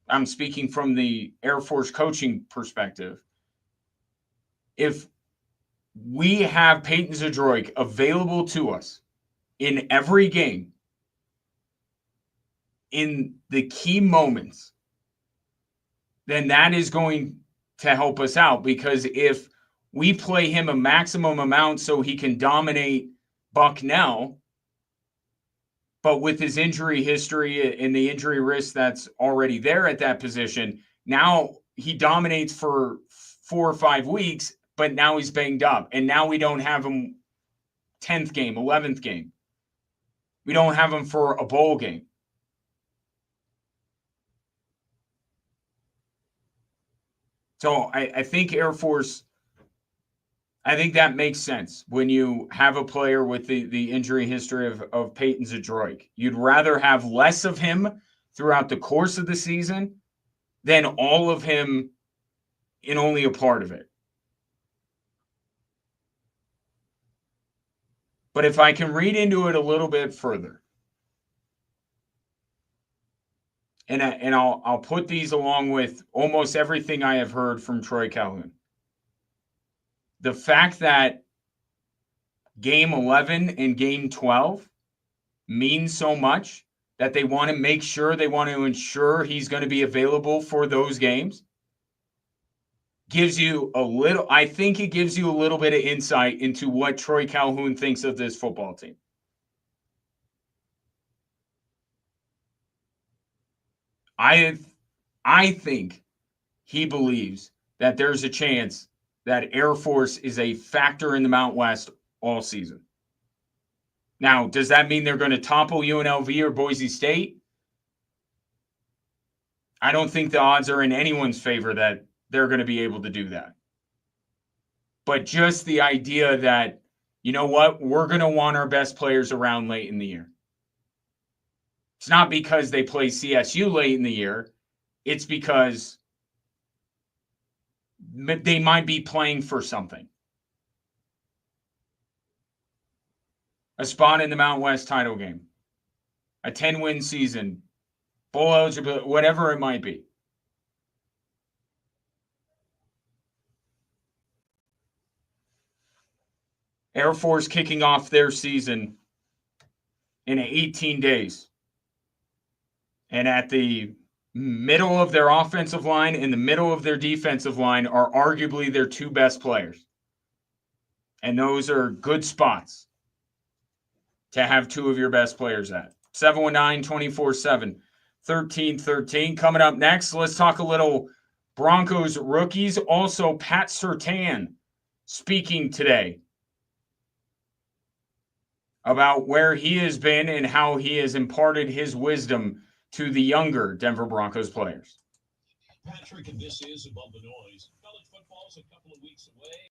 [SPEAKER 3] I'm speaking from the Air Force coaching perspective, if we have Peyton Zadroik available to us in every game, in the key moments, then that is going to help us out. Because if we play him a maximum amount so he can dominate Bucknell, but with his injury history and the injury risk that's already there at that position, now he dominates for 4 or 5 weeks, but now he's banged up. And now we don't have him 10th game, 11th game. We don't have him for a bowl game. So I think Air Force, I think that makes sense when you have a player with the injury history of Peyton Zadroik. You'd rather have less of him throughout the course of the season than all of him in only a part of it. But if I can read into it a little bit further, and I'll put these along with almost everything I have heard from Troy Calhoun. The fact that game 11 and game 12 mean so much that they want to make sure, they want to ensure he's going to be available for those games, gives you a little, I think it gives you a little bit of insight into what Troy Calhoun thinks of this football team. I think he believes that there's a chance that Air Force is a factor in the Mount West all season. Now, does that mean they're going to topple UNLV or Boise State? I don't think the odds are in anyone's favor that they're going to be able to do that. But just the idea that, you know what, we're going to want our best players around late in the year. It's not because they play CSU late in the year. It's because they might be playing for something. A spot in the Mountain West title game, a 10-win season, bowl eligible, whatever it might be. Air Force kicking off their season in 18 days. And at the middle of their offensive line and the middle of their defensive line are arguably their two best players. And those are good spots to have two of your best players at. 719-24-7-1313. Coming up next, let's talk a little Broncos rookies. Also, Pat Surtain speaking today about where he has been and how he has imparted his wisdom to the younger Denver Broncos players.
[SPEAKER 2] Patrick, and this is Above the Noise. College football's a couple of weeks away.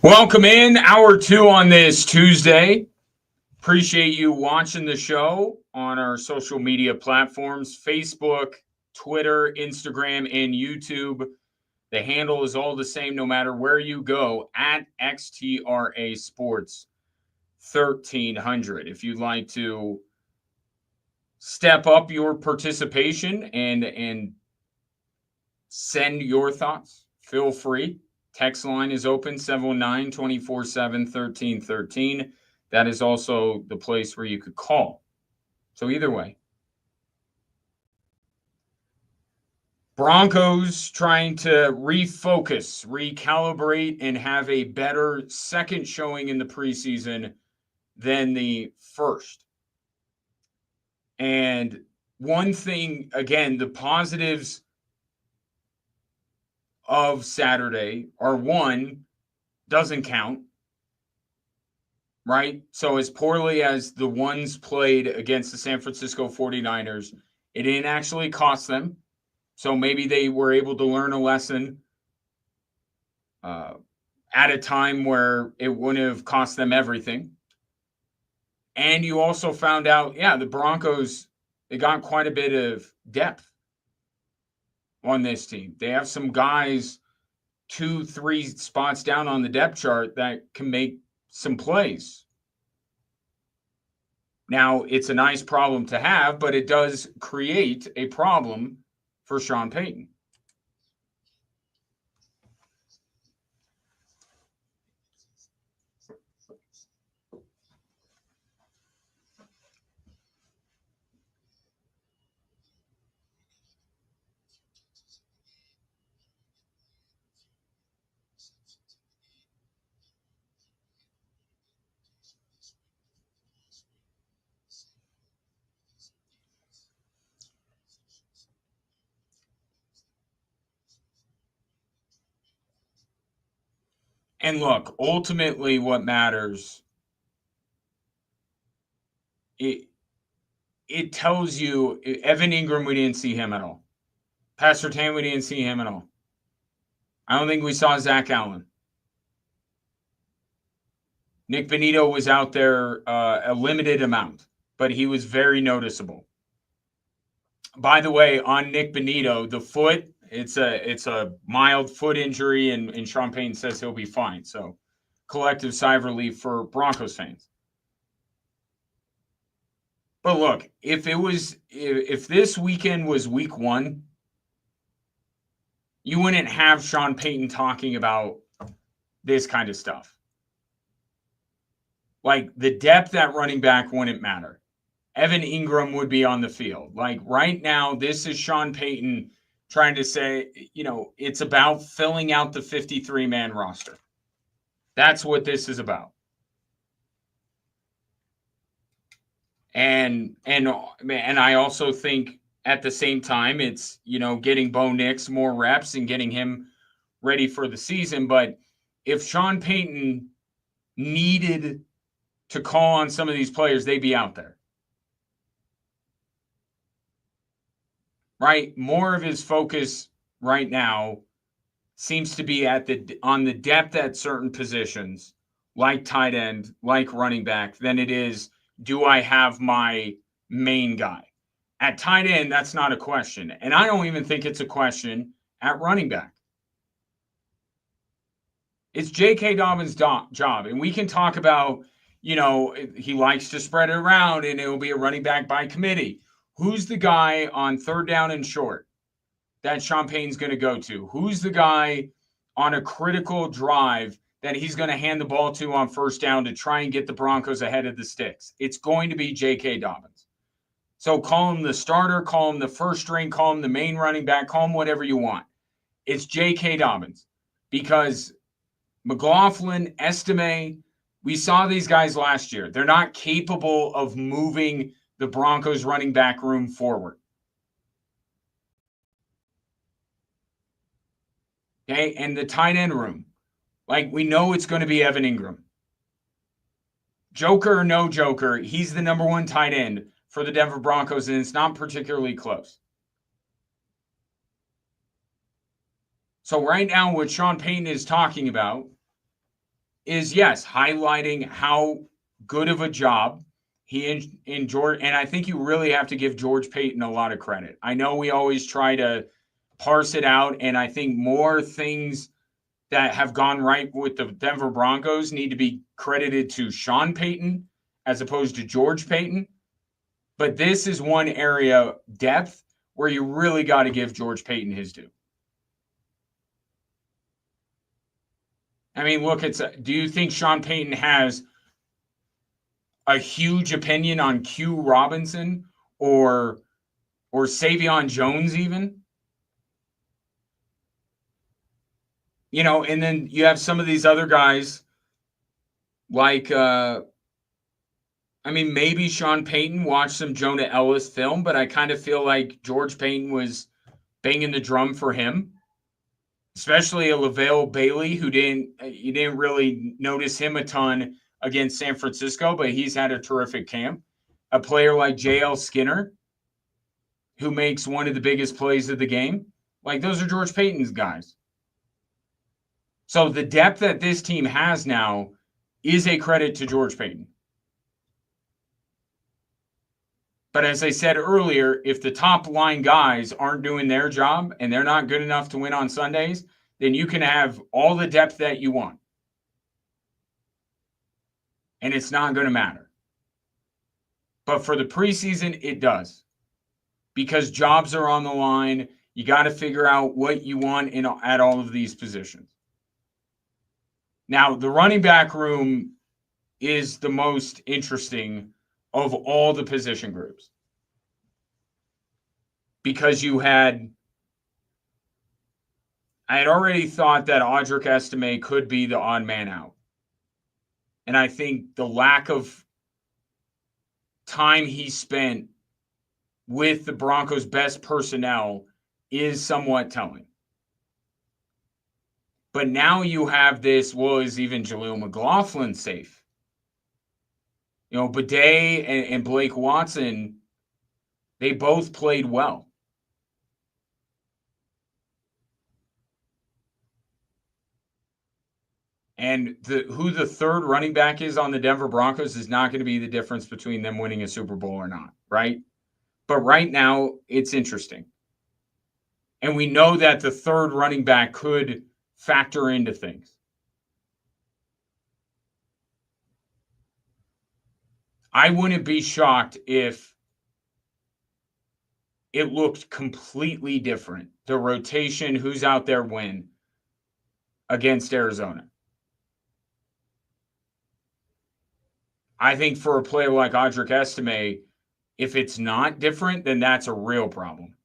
[SPEAKER 3] Welcome in, hour 2 on this Tuesday. Appreciate you watching the show on our social media platforms, Facebook, Twitter, Instagram, and YouTube. The handle is all the same no matter where you go, at XTRA Sports 1300. If you'd like to step up your participation and send your thoughts, feel free. Text line is open, 719-247-1313. That is also the place where you could call. So either way. Broncos trying to refocus, recalibrate, and have a better second showing in the preseason than the first. And one thing, again, the positives of Saturday are, one, doesn't count, right? So as poorly as the ones played against the San Francisco 49ers, it didn't actually cost them. So maybe they were able to learn a lesson at a time where it wouldn't have cost them everything. And you also found out, the Broncos, they got quite a bit of depth on this team. They have some guys 2-3 spots down on the depth chart that can make some plays. Now, it's a nice problem to have, but it does create a problem for Sean Payton. And look, ultimately what matters, it tells you, Evan Ingram, we didn't see him at all. Pastor Tam, we didn't see him at all. I don't think we saw Zach Allen. Nick Benito was out there a limited amount, but he was very noticeable. By the way, on Nick Benito, the foot, it's a mild foot injury, and Sean Payton says he'll be fine. So collective sigh of relief for Broncos fans. But look, if this weekend was week 1, you wouldn't have Sean Payton talking about this kind of stuff. Like, the depth at running back wouldn't matter. Evan Ingram would be on the field. Like, right now, this is Sean Payton trying to say, it's about filling out the 53-man roster. That's what this is about. And I also think at the same time, it's, getting Bo Nix more reps and getting him ready for the season. But if Sean Payton needed to call on some of these players, they'd be out there. Right? More of his focus right now seems to be on the depth at certain positions, like tight end, like running back, than it is, do I have my main guy? At tight end, that's not a question. And I don't even think it's a question at running back. It's J.K. Dobbins' job. And we can talk about, he likes to spread it around and it will be a running back by committee. Who's the guy on third down and short that Sean Payton's going to go to? Who's the guy on a critical drive that he's going to hand the ball to on first down to try and get the Broncos ahead of the sticks? It's going to be J.K. Dobbins. So call him the starter, call him the first string, call him the main running back, call him whatever you want. It's J.K. Dobbins, because McLaughlin, Estime, we saw these guys last year. They're not capable of moving the Broncos running back room forward. Okay, and the tight end room, like, we know it's going to be Evan Ingram. Joker or no Joker, he's the number 1 tight end for the Denver Broncos, and it's not particularly close. So right now, what Sean Payton is talking about is, yes, highlighting how good of a job he and George, and I think you really have to give George Payton a lot of credit. I know we always try to parse it out, and I think more things that have gone right with the Denver Broncos need to be credited to Sean Payton as opposed to George Payton. But this is one area, depth, where you really got to give George Payton his due. I mean, look, do you think Sean Payton has a huge opinion on Q Robinson or Savion Jones even? And then you have some of these other guys like maybe Sean Payton watched some Jonah Ellis film, but I kind of feel like George Payton was banging the drum for him, especially a LaVale Bailey, who you didn't really notice him a ton against San Francisco, but he's had a terrific camp. A player like JL Skinner, who makes one of the biggest plays of the game. Like, those are George Payton's guys. So the depth that this team has now is a credit to George Payton. But as I said earlier, if the top line guys aren't doing their job and they're not good enough to win on Sundays, then you can have all the depth that you want. And it's not going to matter. But for the preseason, it does. Because jobs are on the line. You got to figure out what you want at all of these positions. Now, the running back room is the most interesting of all the position groups. Because I had already thought that Audric Estime could be the odd man out. And I think the lack of time he spent with the Broncos' best personnel is somewhat telling. But now you have this, is even Jaleel McLaughlin safe? Bidet and Blake Watson, they both played well. And who the third running back is on the Denver Broncos is not going to be the difference between them winning a Super Bowl or not, right? But right now, it's interesting. And we know that the third running back could factor into things. I wouldn't be shocked if it looked completely different. The rotation, who's out there when against Arizona. I think for a player like Audric Estime, if it's not different, then that's a real problem.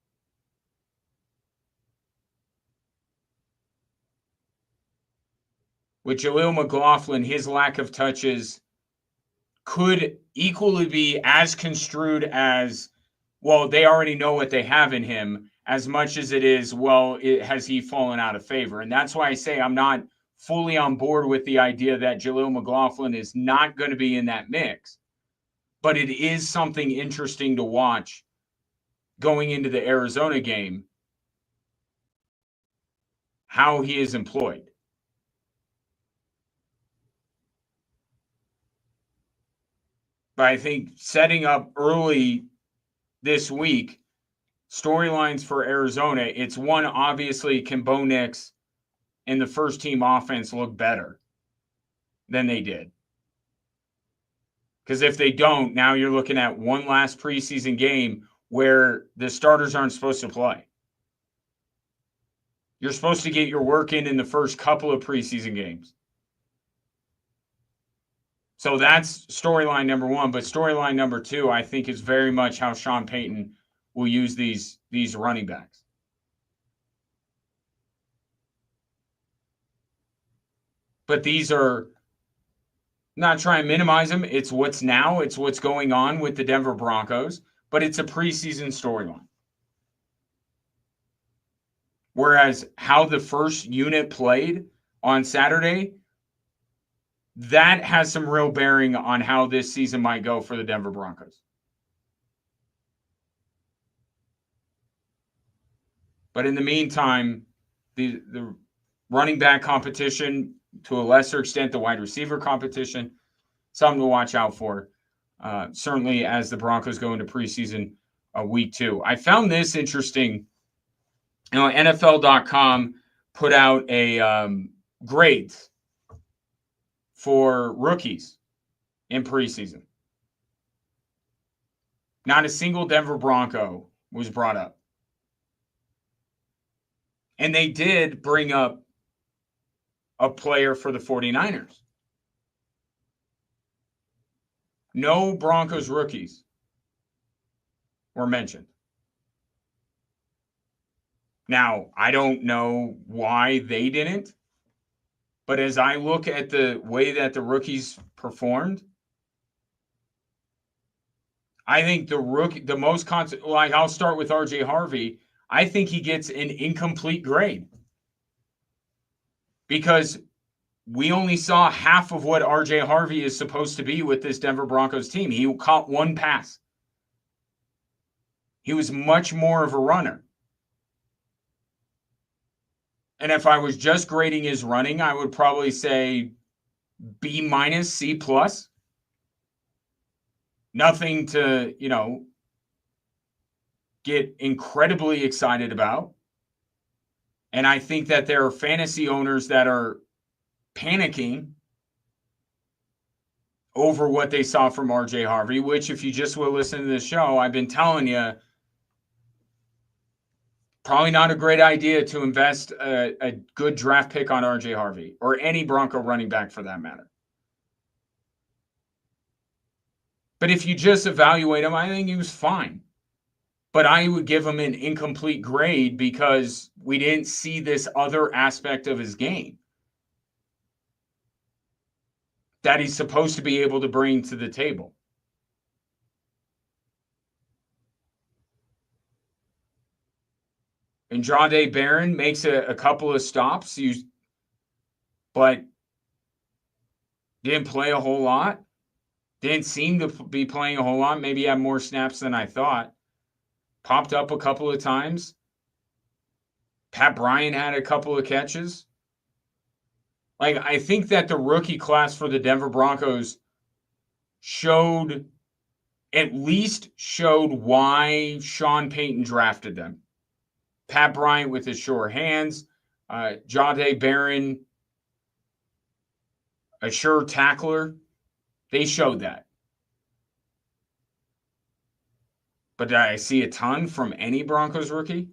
[SPEAKER 3] With Jaleel McLaughlin, his lack of touches could equally be as construed as, they already know what they have in him, as much as it is, has he fallen out of favor? And that's why I say I'm not fully on board with the idea that Jaleel McLaughlin is not going to be in that mix. But it is something interesting to watch going into the Arizona game, how he is employed. But I think setting up early this week, storylines for Arizona, it's one, obviously, can Bo Nix and the first team offense look better than they did? Because if they don't, now you're looking at one last preseason game where the starters aren't supposed to play. You're supposed to get your work in the first couple of preseason games. So that's storyline number one. But storyline number two, I think, is very much how Sean Payton will use these running backs. But these are, not trying to minimize them. It's what's now. It's what's going on with the Denver Broncos. But it's a preseason storyline. Whereas how the first unit played on Saturday, that has some real bearing on how this season might go for the Denver Broncos. But in the meantime, the running back competition, to a lesser extent, the wide receiver competition. Something to watch out for, certainly as the Broncos go into preseason week 2. I found this interesting. NFL.com put out a grades for rookies in preseason. Not a single Denver Bronco was brought up. And they did bring up a player for the 49ers. No Broncos rookies were mentioned. Now, I don't know why they didn't, but as I look at the way that the rookies performed, I think the most constant, like I'll start with RJ Harvey. I think he gets an incomplete grade because we only saw half of what RJ Harvey is supposed to be with this Denver Broncos team. He caught one pass. He was much more of a runner. And if I was just grading his running, I would probably say B minus, C plus. Nothing to, get incredibly excited about. And I think that there are fantasy owners that are panicking over what they saw from RJ Harvey, which if you just will listen to this show, I've been telling you, probably not a great idea to invest a good draft pick on RJ Harvey or any Bronco running back for that matter. But if you just evaluate him, I think he was fine. But I would give him an incomplete grade because we didn't see this other aspect of his game that he's supposed to be able to bring to the table. And Jahdae Barron makes a couple of stops, but didn't play a whole lot. Didn't seem to be playing a whole lot. Maybe he had more snaps than I thought. Popped up a couple of times. Pat Bryant had a couple of catches. Like, I think that the rookie class for the Denver Broncos at least showed why Sean Payton drafted them. Pat Bryant with his sure hands. Jahdae Barron, a sure tackler. They showed that. But did I see a ton from any Broncos rookie?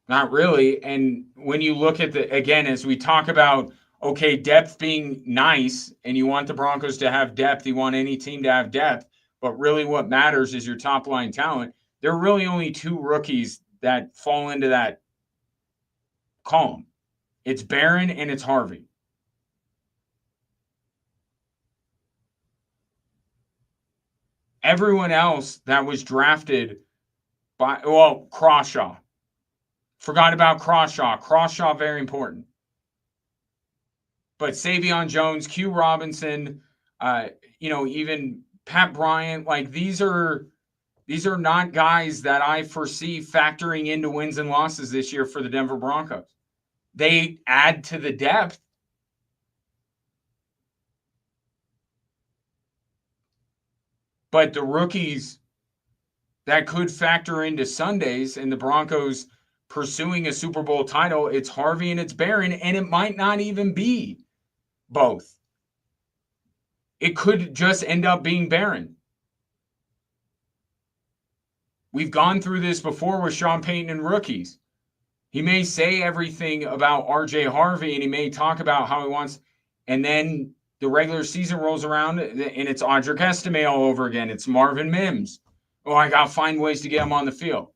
[SPEAKER 3] Not really. And when you look at again, as we talk about, okay, depth being nice, and you want the Broncos to have depth, you want any team to have depth, but really what matters is your top line talent. There are really only 2 rookies that fall into that column. It's Barron and it's Harvey. Everyone else that was drafted Crawshaw. Forgot about Crawshaw. Crawshaw, very important. But Savion Jones, Q Robinson, even Pat Bryant, like these are not guys that I foresee factoring into wins and losses this year for the Denver Broncos. They add to the depth. But the rookies that could factor into Sundays and the Broncos pursuing a Super Bowl title, it's Harvey and it's Barron, and it might not even be both. It could just end up being Barron. We've gone through this before with Sean Payton and rookies. He may say everything about RJ Harvey and he may talk about how he wants, and then the regular season rolls around and it's Audric Estime all over again. It's Marvin Mims. Oh, I got to find ways to get him on the field.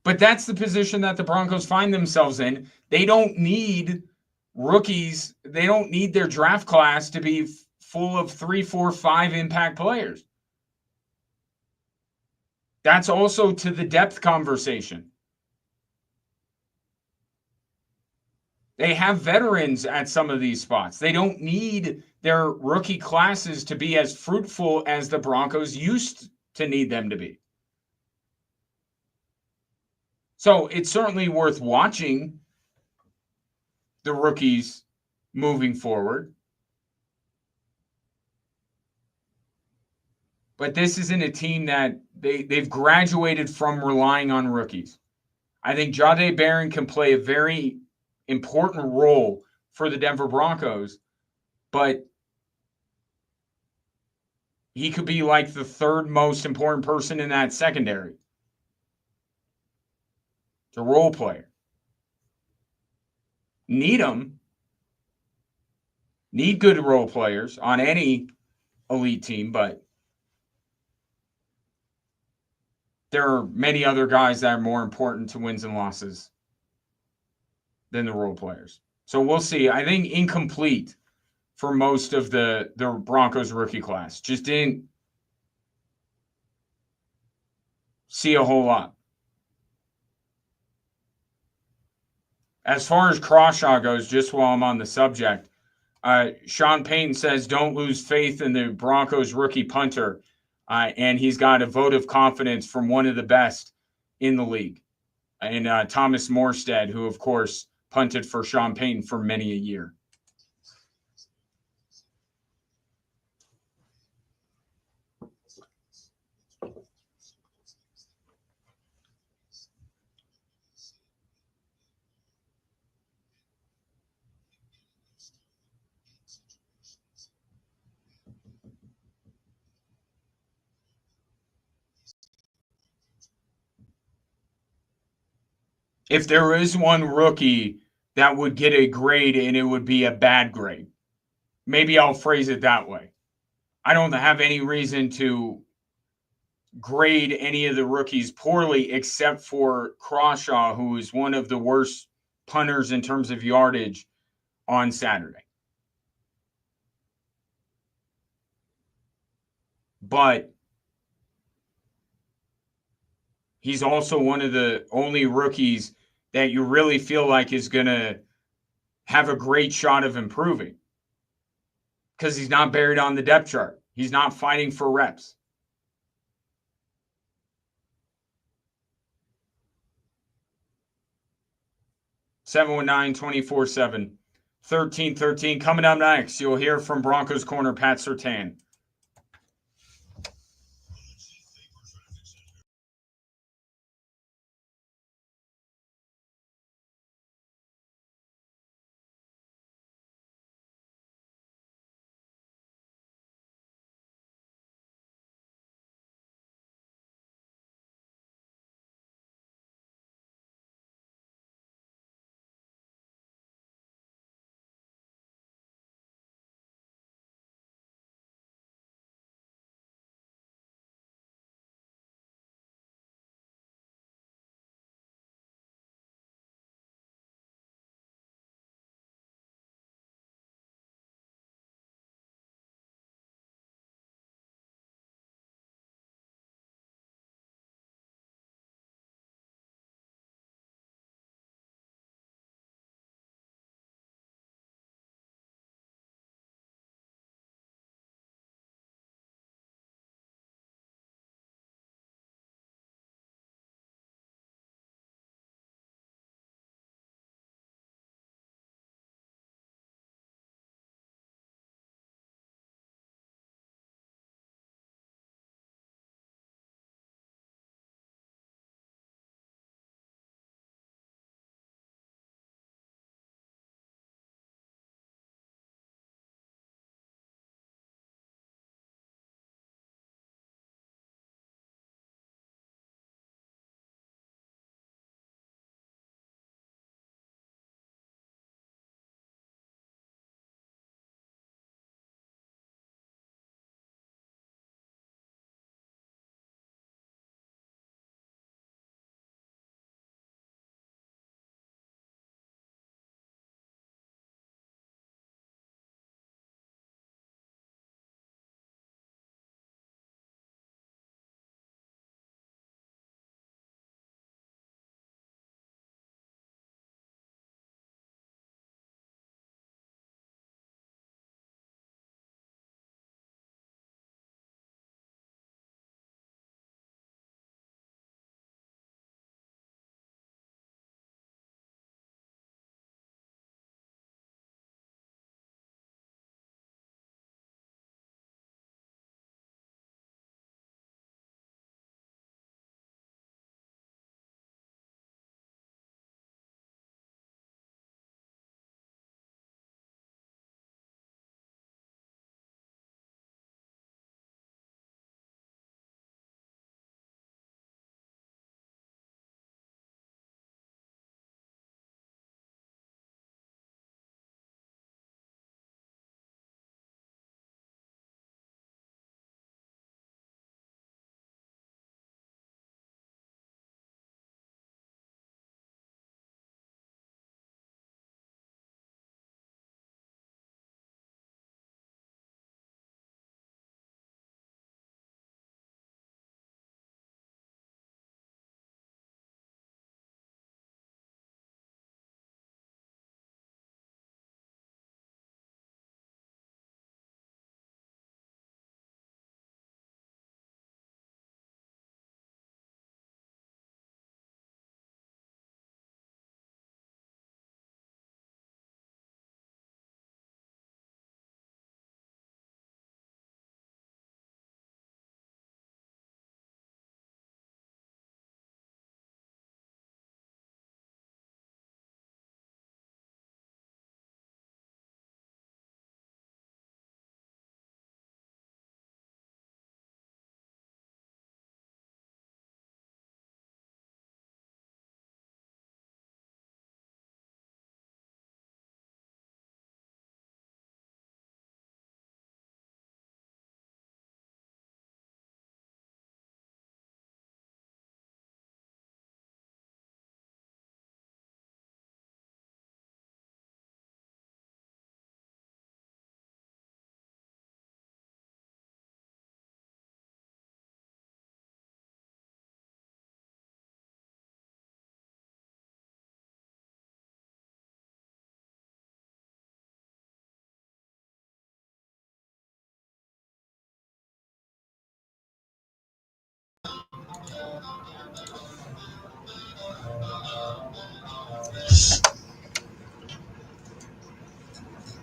[SPEAKER 3] But that's the position that the Broncos find themselves in. They don't need rookies. They don't need their draft class to be full of 3, 4, 5 impact players. That's also to the depth conversation. They have veterans at some of these spots. They don't need their rookie classes to be as fruitful as the Broncos used to need them to be. So it's certainly worth watching the rookies moving forward. But this isn't a team that they've graduated from relying on rookies. I think Jahdae Barron can play a very important role for the Denver Broncos, but he could be like the third most important person in that secondary. The role player. Need them. Need good role players on any elite team, but there are many other guys that are more important to wins and losses than the role players. So we'll see. I think incomplete for most of the Broncos rookie class. Just didn't see a whole lot. As far as Crawshaw goes, just while I'm on the subject, Sean Payton says don't lose faith in the Broncos rookie punter, and he's got a vote of confidence from one of the best in the league, and Thomas Morstead, who, of course, punted for Sean Payton for many a year. If there is one rookie that would get a grade and it would be a bad grade, maybe I'll phrase it that way. I don't have any reason to grade any of the rookies poorly except for Crawshaw, who is one of the worst punters in terms of yardage on Saturday. But he's also one of the only rookies that you really feel like is going to have a great shot of improving because he's not buried on the depth chart. He's not fighting for reps. Seven one nine 24/7 1313. Coming up next, you'll hear from Broncos corner Pat Surtain.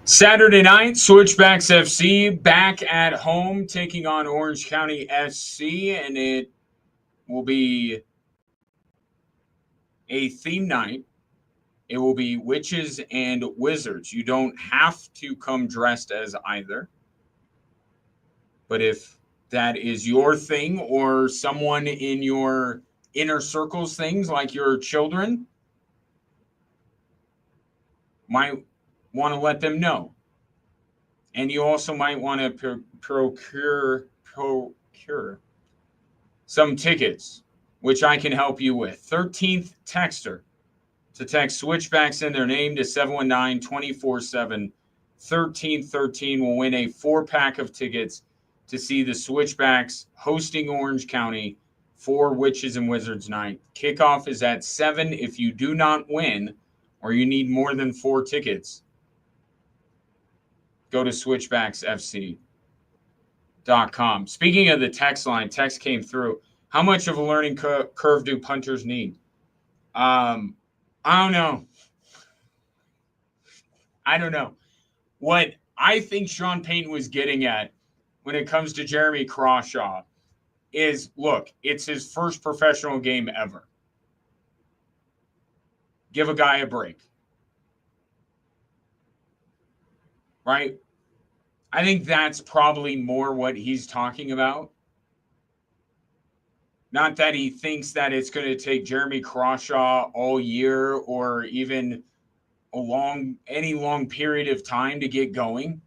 [SPEAKER 3] Saturday night, Switchbacks FC back at home taking on Orange County SC, and it will be a theme night. It will be witches and wizards. You don't have to come dressed as either. But if that is your thing or someone in your inner circles things like your children, might want to let them know. And you also might want to procure some tickets, which I can help you with. 13th texter to text Switchbacks in their name to 719-247-1313 will win a 4-pack of tickets to see the Switchbacks hosting Orange County for Witches and Wizards Night. Kickoff is at 7. If you do not win or you need more than 4 tickets, go to switchbacksfc.com. Speaking of the text line, text came through. How much of a learning curve do punters need? I don't know. What I think Sean Payton was getting at when it comes to Jeremy Crawshaw is, look, it's his first professional game ever. Give a guy a break. Right? I think that's probably more what he's talking about. Not that he thinks that it's going to take Jeremy Crawshaw all year or even any long period of time to get going.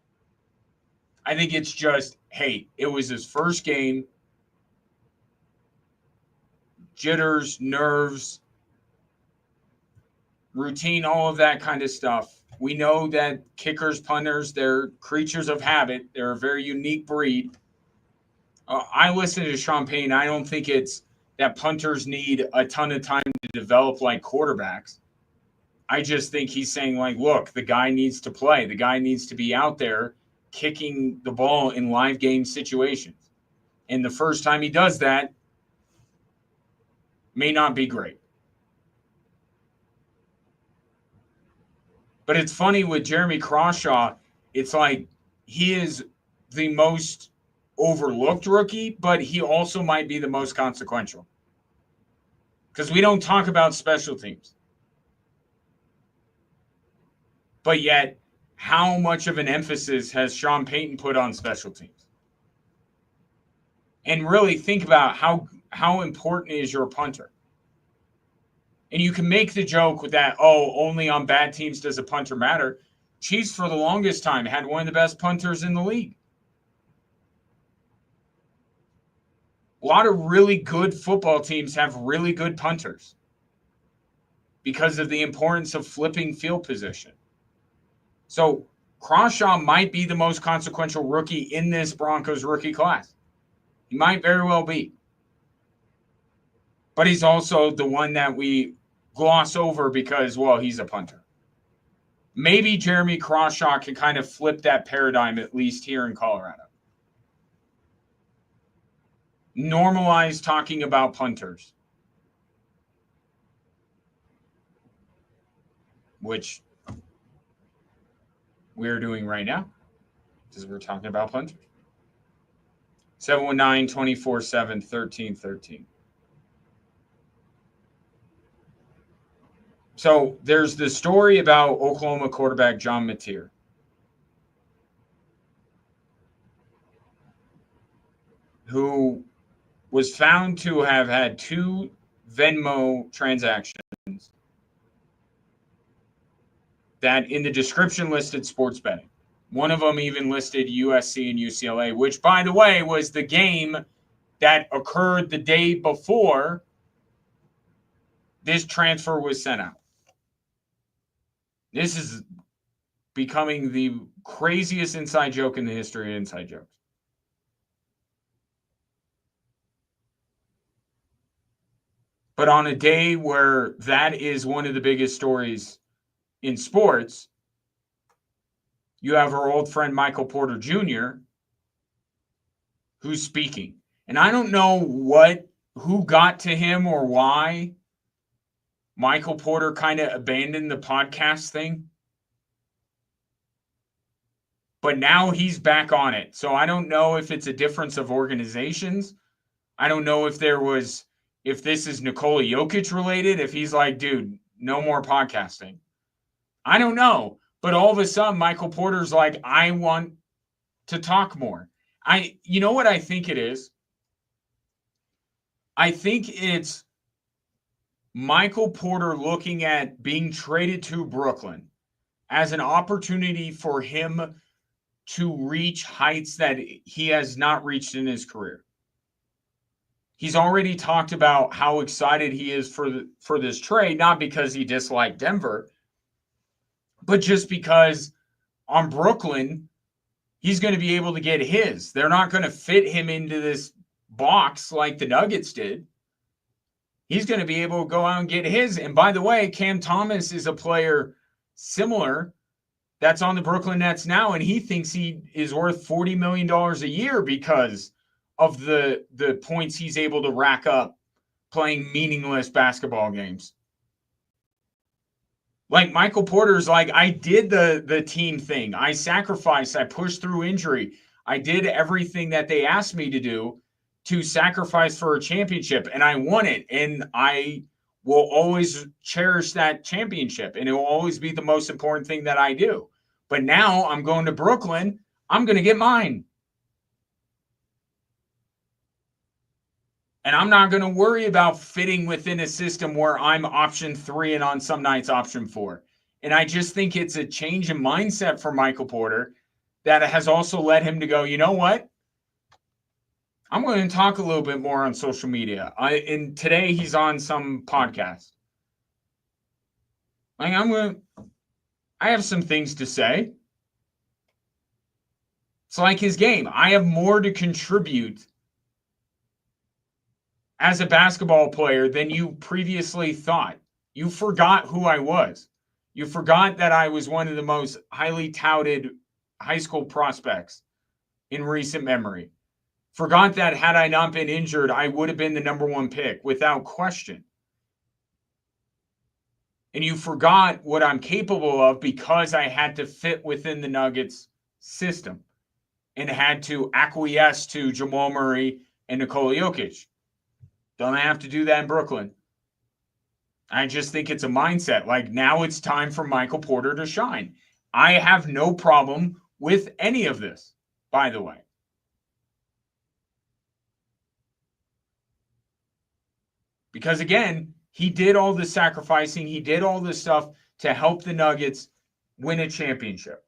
[SPEAKER 3] I think it's just, hey, it was his first game. Jitters, nerves, routine, all of that kind of stuff. We know that kickers, punters, they're creatures of habit. They're a very unique breed. I listen to Sean Payton. I don't think it's that punters need a ton of time to develop like quarterbacks. I just think he's saying, like, look, the guy needs to play. The guy needs to be out there kicking the ball in live game situations. And the first time he does that may not be great. But it's funny with Jeremy Crawshaw, it's like he is the most overlooked rookie, but he also might be the most consequential. Because we don't talk about special teams. But yet, how much of an emphasis has Sean Payton put on special teams? And really think about how important is your punter. And you can make the joke with that, only on bad teams does a punter matter. Chiefs, for the longest time, had one of the best punters in the league. A lot of really good football teams have really good punters because of the importance of flipping field position. So Crawshaw might be the most consequential rookie in this Broncos rookie class. He might very well be. But he's also the one that we gloss over because, well, he's a punter. Maybe Jeremy Crawshaw can kind of flip that paradigm, at least here in Colorado. Normalize talking about punters. Which we're doing right now, because we're talking about punters. 719-247-1313. So there's the story about Oklahoma quarterback John Mateer. Who was found to have had 2 Venmo transactions that in the description listed sports betting. One of them even listed USC and UCLA, which, by the way, was the game that occurred the day before this transfer was sent out. This is becoming the craziest inside joke in the history of inside jokes. But on a day where that is one of the biggest stories in sports, you have our old friend Michael Porter Jr., who's speaking. And I don't know what who got to him or why Michael Porter kind of abandoned the podcast thing. But now he's back on it. So I don't know if it's a difference of organizations. I don't know if this is Nikola Jokic related, if he's like, dude, no more podcasting. I don't know. But all of a sudden, Michael Porter's like, I want to talk more. You know what I think it is? I think it's Michael Porter looking at being traded to Brooklyn as an opportunity for him to reach heights that he has not reached in his career. He's already talked about how excited he is for this trade, not because he disliked Denver, but just because on Brooklyn, he's going to be able to get his. They're not going to fit him into this box like the Nuggets did. He's going to be able to go out and get his. And by the way, Cam Thomas is a player similar that's on the Brooklyn Nets now, and he thinks he is worth $40 million a year because of the points he's able to rack up playing meaningless basketball games. Like Michael Porter's like, I did the team thing. I sacrificed. I pushed through injury. I did everything that they asked me to do to sacrifice for a championship, and I won it. And I will always cherish that championship, and it will always be the most important thing that I do. But now I'm going to Brooklyn. I'm going to get mine. And I'm not going to worry about fitting within a system where I'm option 3 and on some nights option 4. And I just think it's a change in mindset for Michael Porter that has also led him to go, you know what? I'm going to talk a little bit more on social media. And today he's on some podcast. Like I have some things to say. It's like his game. I have more to contribute as a basketball player than you previously thought. You forgot who I was. You forgot that I was one of the most highly touted high school prospects in recent memory. Forgot that had I not been injured, I would have been the number 1 pick without question. And you forgot what I'm capable of because I had to fit within the Nuggets system and had to acquiesce to Jamal Murray and Nikola Jokic. Don't have to do that in Brooklyn. I just think it's a mindset. Like, now it's time for Michael Porter to shine. I have no problem with any of this, by the way. Because again, he did all the sacrificing. He did all this stuff to help the Nuggets win a championship.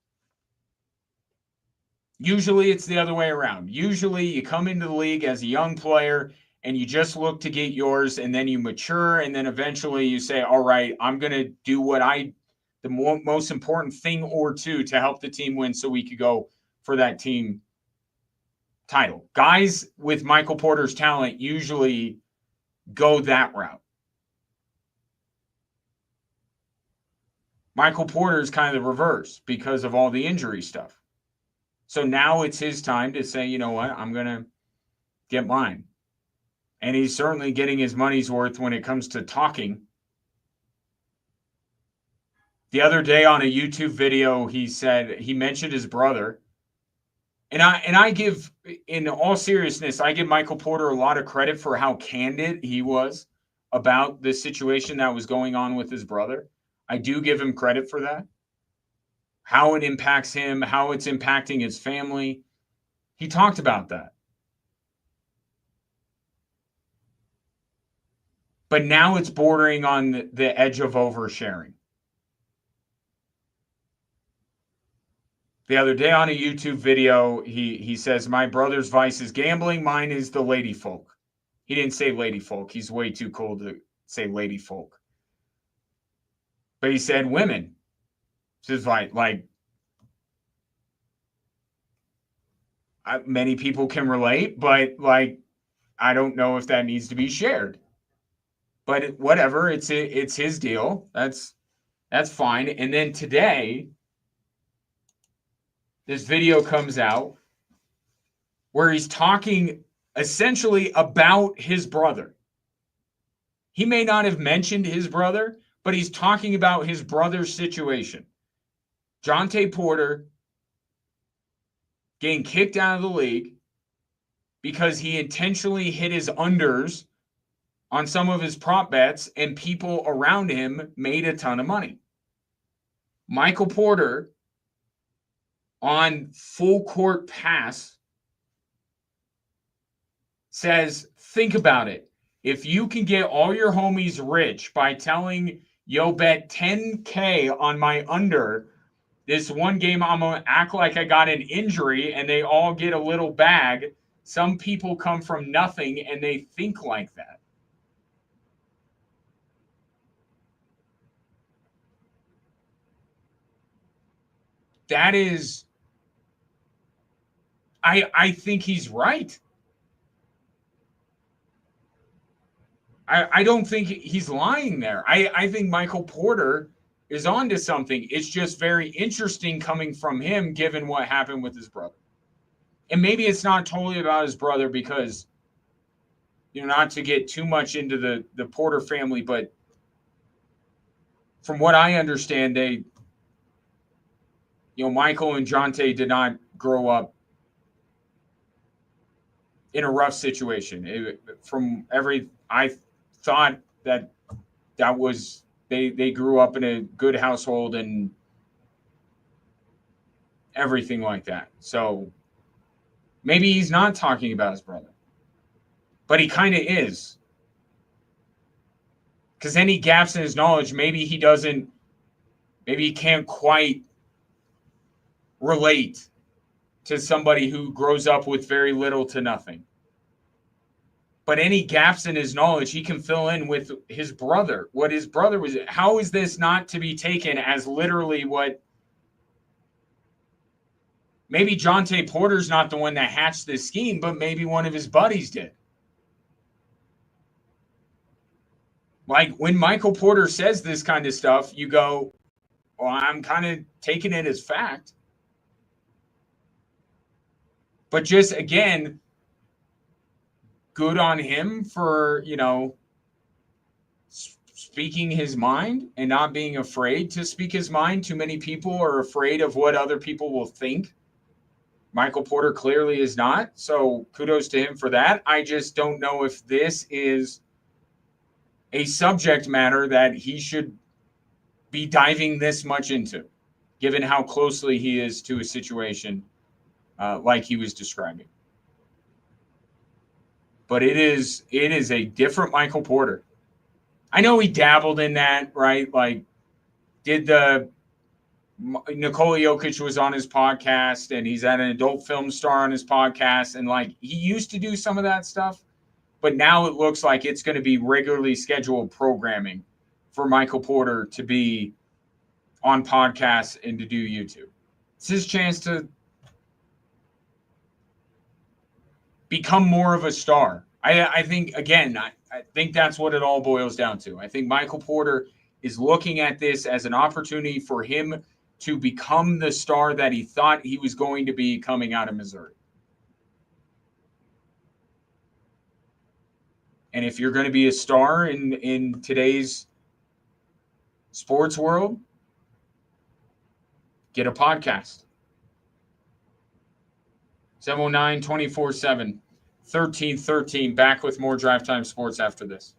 [SPEAKER 3] Usually it's the other way around. Usually you come into the league as a young player and you just look to get yours, and then you mature, and then eventually you say, all right, I'm going to do the most important thing or two to help the team win so we could go for that team title. Guys with Michael Porter's talent usually go that route. Michael Porter is kind of the reverse because of all the injury stuff. So now it's his time to say, you know what, I'm going to get mine. And he's certainly getting his money's worth when it comes to talking. The other day on a YouTube video, he mentioned his brother. And I give, in all seriousness, I give Michael Porter a lot of credit for how candid he was about the situation that was going on with his brother. I do give him credit for that. How it impacts him, how it's impacting his family. He talked about that. But now it's bordering on the edge of oversharing. The other day on a YouTube video, he says, my brother's vice is gambling, mine is the lady folk. He didn't say lady folk. He's way too cool to say lady folk. But he said women. It's just many people can relate, but I don't know if that needs to be shared. But whatever, it's his deal. That's fine. And then today, this video comes out where he's talking essentially about his brother. He may not have mentioned his brother, but he's talking about his brother's situation. Jonte Porter getting kicked out of the league because he intentionally hit his unders on some of his prop bets, and people around him made a ton of money. Michael Porter on Full Court Pass says, think about it. If you can get all your homies rich by telling, yo, bet 10K on my under, this one game I'm going to act like I got an injury and they all get a little bag. Some people come from nothing and they think like that. That is, I think he's right. I don't think he's lying there. I think Michael Porter is onto something. It's just very interesting coming from him, given what happened with his brother. And maybe it's not totally about his brother because, not to get too much into the Porter family, but from what I understand, Michael and Jonte did not grow up in a rough situation. I thought that was they grew up in a good household and everything like that. So maybe he's not talking about his brother, but he kind of is. Because any gaps in his knowledge, maybe he can't quite relate to somebody who grows up with very little to nothing. But any gaps in his knowledge, he can fill in with his brother. What his brother was. How is this not to be taken as literally what? Maybe Jonte Porter's not the one that hatched this scheme, but maybe one of his buddies did. Like when Michael Porter says this kind of stuff, you go, well, I'm kind of taking it as fact. But just again, good on him for, speaking his mind and not being afraid to speak his mind. Too many people are afraid of what other people will think. Michael Porter clearly is not. So kudos to him for that. I just don't know if this is a subject matter that he should be diving this much into, given how closely he is to a situation like he was describing. But it is a different Michael Porter. I know he dabbled in that, right? Like, Nikola Jokic was on his podcast, and he's at an adult film star on his podcast, and like he used to do some of that stuff, but now it looks like it's going to be regularly scheduled programming for Michael Porter to be on podcasts and to do YouTube. It's his chance to become more of a star. I think, again, I think that's what it all boils down to. I think Michael Porter is looking at this as an opportunity for him to become the star that he thought he was going to be coming out of Missouri. And if you're going to be a star in today's sports world, get a podcast. 709-24-7. 1313. Back with more Drive Time Sports after this.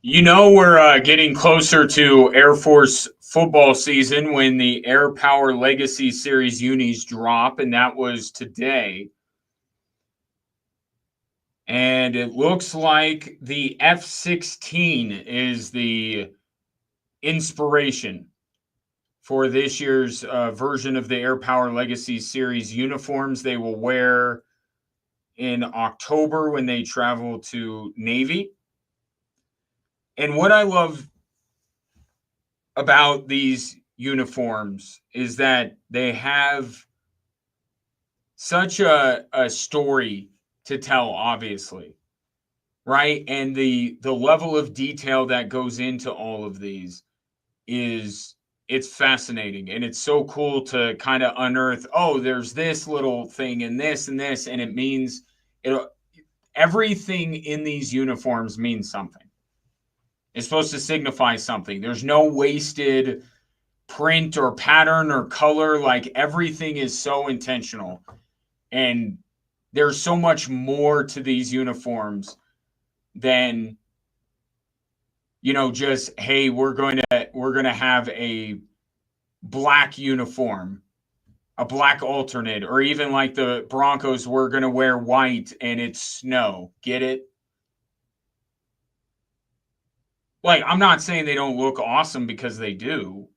[SPEAKER 3] You know, we're getting closer to Air Force football season when the Air Power Legacy Series unis drop, and that was today. And it looks like the F-16 is the inspiration for this year's version of the Air Power Legacy Series uniforms. They will wear in October when they travel to Navy. And what I love about these uniforms is that they have such a story to tell, obviously, right? And the level of detail that goes into all of these is it's fascinating, and it's so cool to kind of unearth, oh, there's this little thing and this and this, and it means it everything in these uniforms means something. It's supposed to signify something. There's no wasted print or pattern or color. Like, everything is so intentional, and there's so much more to these uniforms than, just, hey, we're going to have a black uniform, a black alternate, or even like the Broncos, we're going to wear white and it's snow. Get it? Like, I'm not saying they don't look awesome, because they do.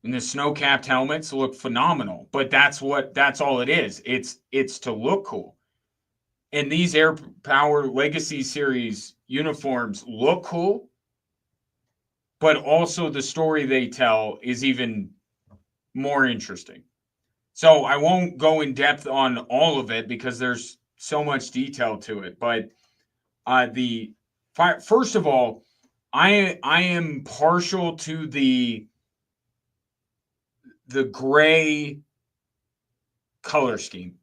[SPEAKER 3] And the snow-capped helmets look phenomenal, but that's all it is. It's to look cool. And these Air Power Legacy Series uniforms look cool, but also the story they tell is even more interesting. So I won't go in depth on all of it because there's so much detail to it. But first of all, I am partial to the gray color scheme,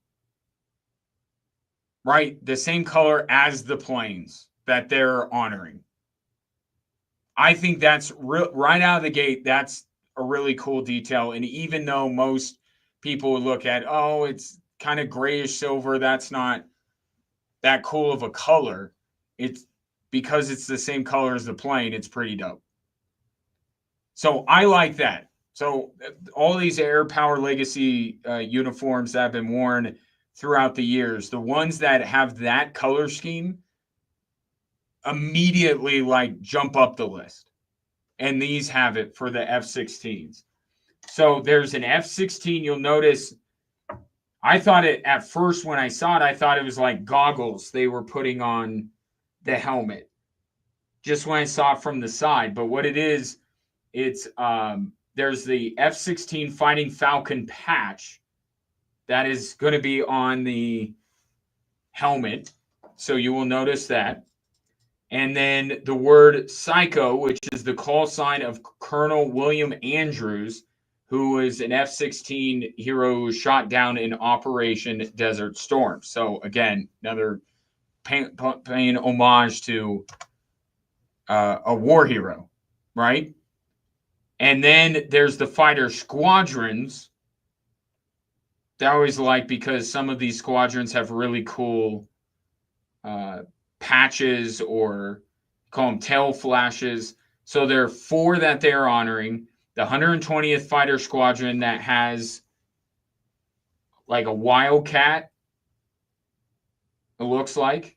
[SPEAKER 3] right? The same color as the planes that they're honoring. I think that's right out of the gate. That's a really cool detail. And even though most people would look at, oh, it's kind of grayish silver, that's not that cool of a color. It's because it's the same color as the plane. It's pretty dope. So I like that. So all these Air Power Legacy uniforms that have been worn throughout the years, the ones that have that color scheme immediately like jump up the list. And these have it for the F-16s. So there's an F-16. You'll notice, I thought it at first when I saw it, I thought it was like goggles they were putting on the helmet. Just when I saw it from the side. But what it is, it's there's the F-16 Fighting Falcon patch that is going to be on the helmet. So you will notice that. And then the word Psycho, which is the call sign of Colonel William Andrews, who is an F-16 hero who was shot down in Operation Desert Storm. So again, another paying homage to a war hero, right? And then there's the fighter squadrons that I always like, because some of these squadrons have really cool patches, or call them tail flashes. So there are 4 that they're honoring. The 120th Fighter Squadron that has like a wildcat, it looks like,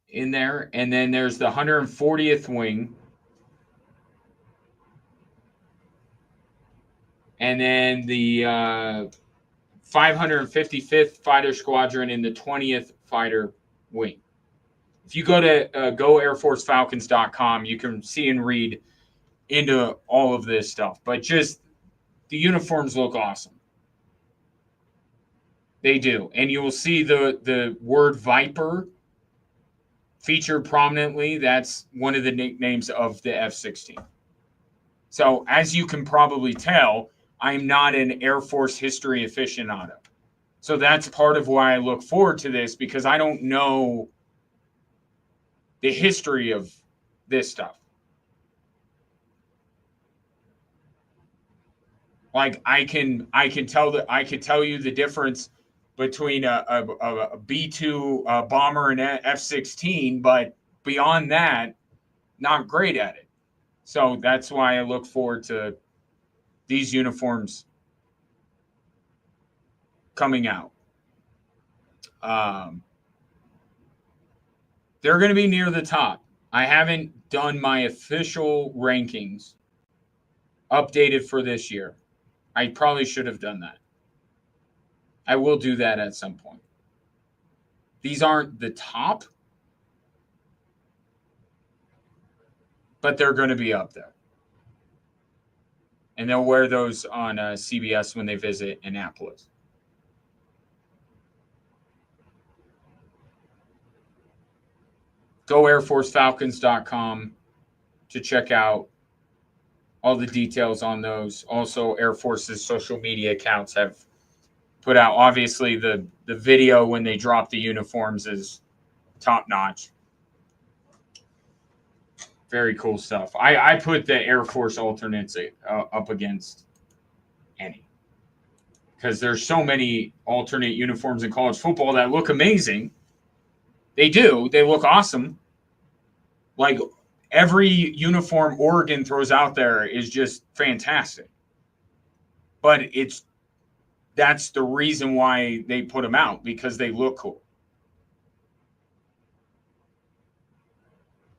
[SPEAKER 3] in there. And then there's the 140th Wing. And then the 555th Fighter Squadron in the 20th Fighter Wing. If you go to goairforcefalcons.com, you can see and read into all of this stuff. But just the uniforms look awesome. They do. And you will see the word Viper featured prominently. That's one of the nicknames of the F-16. So as you can probably tell, I'm not an Air Force history aficionado. So that's part of why I look forward to this, because I don't know the history of this stuff. Like, I can tell you the difference between a B-2 bomber and F-16, but beyond that, not great at it. So that's why I look forward to these uniforms coming out. They're going to be near the top. I haven't done my official rankings updated for this year. I probably should have done that. I will do that at some point. These aren't the top, but they're going to be up there. And they'll wear those on CBS when they visit Annapolis. Go AirForceFalcons.com to check out all the details on those. Also, Air Force's social media accounts have put out, obviously, the video when they drop the uniforms is top notch. Very cool stuff. I put the Air Force alternates up against any, because there's so many alternate uniforms in college football that look amazing. They do. They look awesome. Like, every uniform Oregon throws out there is just fantastic. But that's the reason why they put them out, because they look cool.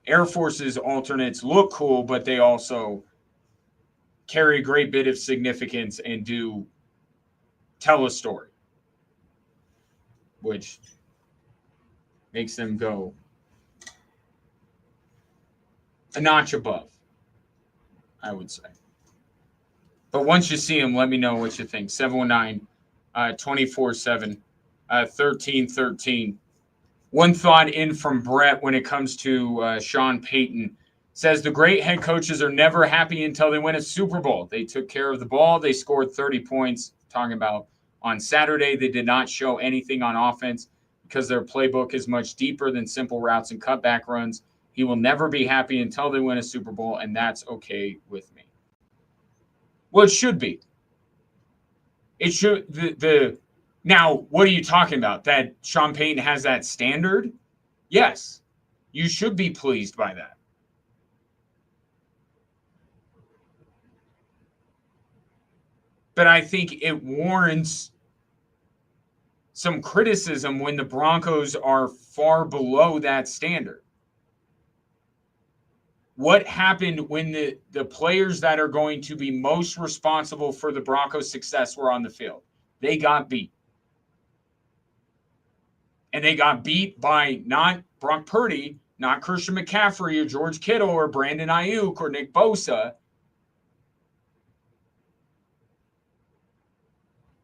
[SPEAKER 3] Air Force's alternates look cool, but they also carry a great bit of significance and do tell a story, which makes them go a notch above, I would say. But once you see them, let me know what you think. 719-247-1313. One thought in from Brett when it comes to Sean Payton. Says the great head coaches are never happy until they win a Super Bowl. They took care of the ball. They scored 30 points. Talking about on Saturday, they did not show anything on offense because their playbook is much deeper than simple routes and cutback runs. He will never be happy until they win a Super Bowl, and that's okay with me. Well, it should be. It should. Now, what are you talking about? That Sean Payton has that standard? Yes. You should be pleased by that. But I think it warrants some criticism when the Broncos are far below that standard. What happened when the players that are going to be most responsible for the Broncos' success were on the field? They got beat. And they got beat by not Brock Purdy, not Christian McCaffrey or George Kittle or Brandon Ayuk or Nick Bosa.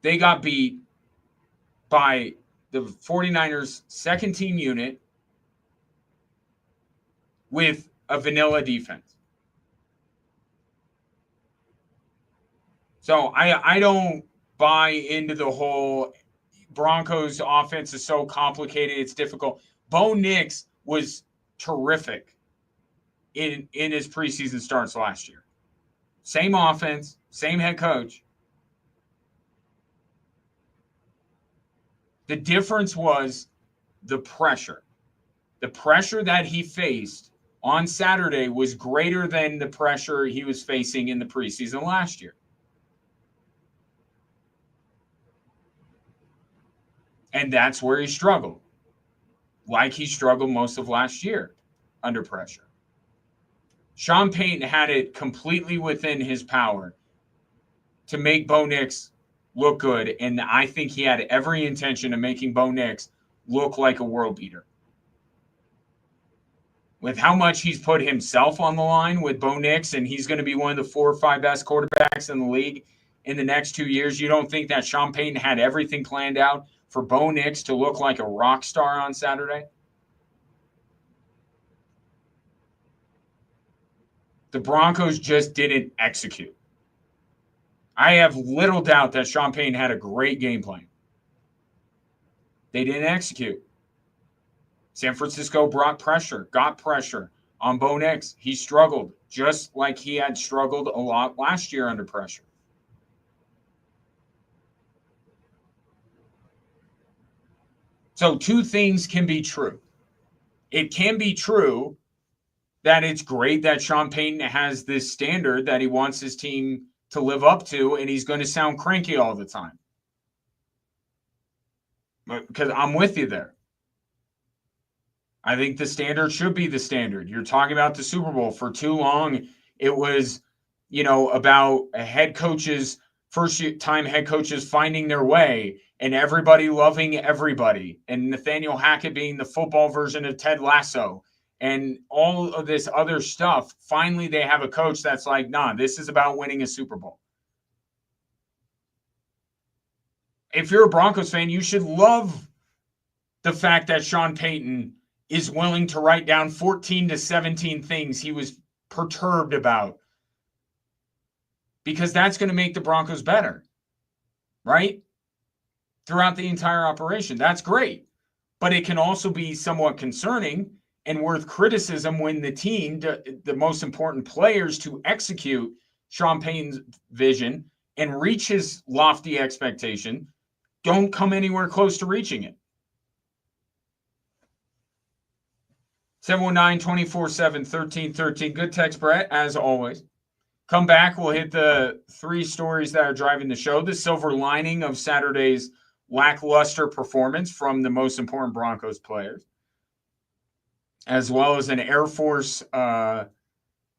[SPEAKER 3] They got beat by the 49ers' second team unit with a vanilla defense. So I don't buy into the whole Broncos offense is so complicated, it's difficult. Bo Nix was terrific in his preseason starts last year. Same offense, same head coach. The difference was the pressure. The pressure that he faced on Saturday was greater than the pressure he was facing in the preseason last year. And that's where he struggled, like he struggled most of last year under pressure. Sean Payton had it completely within his power to make Bo Nix look good, and I think he had every intention of making Bo Nix look like a world beater. With how much he's put himself on the line with Bo Nix, and he's going to be one of the 4 or 5 best quarterbacks in the league in the next 2 years, you don't think that Sean Payton had everything planned out for Bo Nix to look like a rock star on Saturday? The Broncos just didn't execute. I have little doubt that Sean Payton had a great game plan. They didn't execute. San Francisco got pressure on Bo Nix. He struggled, just like he had struggled a lot last year under pressure. So 2 things can be true. it can be true that it's great that Sean Payton has this standard that he wants his team to live up to, and he's going to sound cranky all the time. Because I'm with you there. I think the standard should be the standard. You're talking about the Super Bowl. For too long, it was, about first-time head coaches finding their way and everybody loving everybody, and Nathaniel Hackett being the football version of Ted Lasso and all of this other stuff. Finally, they have a coach that's like, nah, this is about winning a Super Bowl. If you're a Broncos fan, you should love the fact that Sean Payton is willing to write down 14 to 17 things he was perturbed about, because that's going to make the Broncos better, right? Throughout the entire operation. That's great. But it can also be somewhat concerning and worth criticism when the team, the most important players to execute Sean Payton's vision and reach his lofty expectation, don't come anywhere close to reaching it. 719-247-1313. Good text, Brett, as always. Come back. We'll hit the 3 stories that are driving the show. The silver lining of Saturday's lackluster performance from the most important Broncos players, as well as an Air Force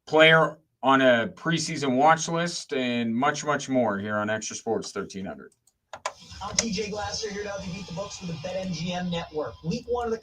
[SPEAKER 3] player on a preseason watch list, and much, much more here on Extra Sports 1300.
[SPEAKER 5] I'm TJ Glasser here to help you beat the books for the BetMGM network. Week 1 of the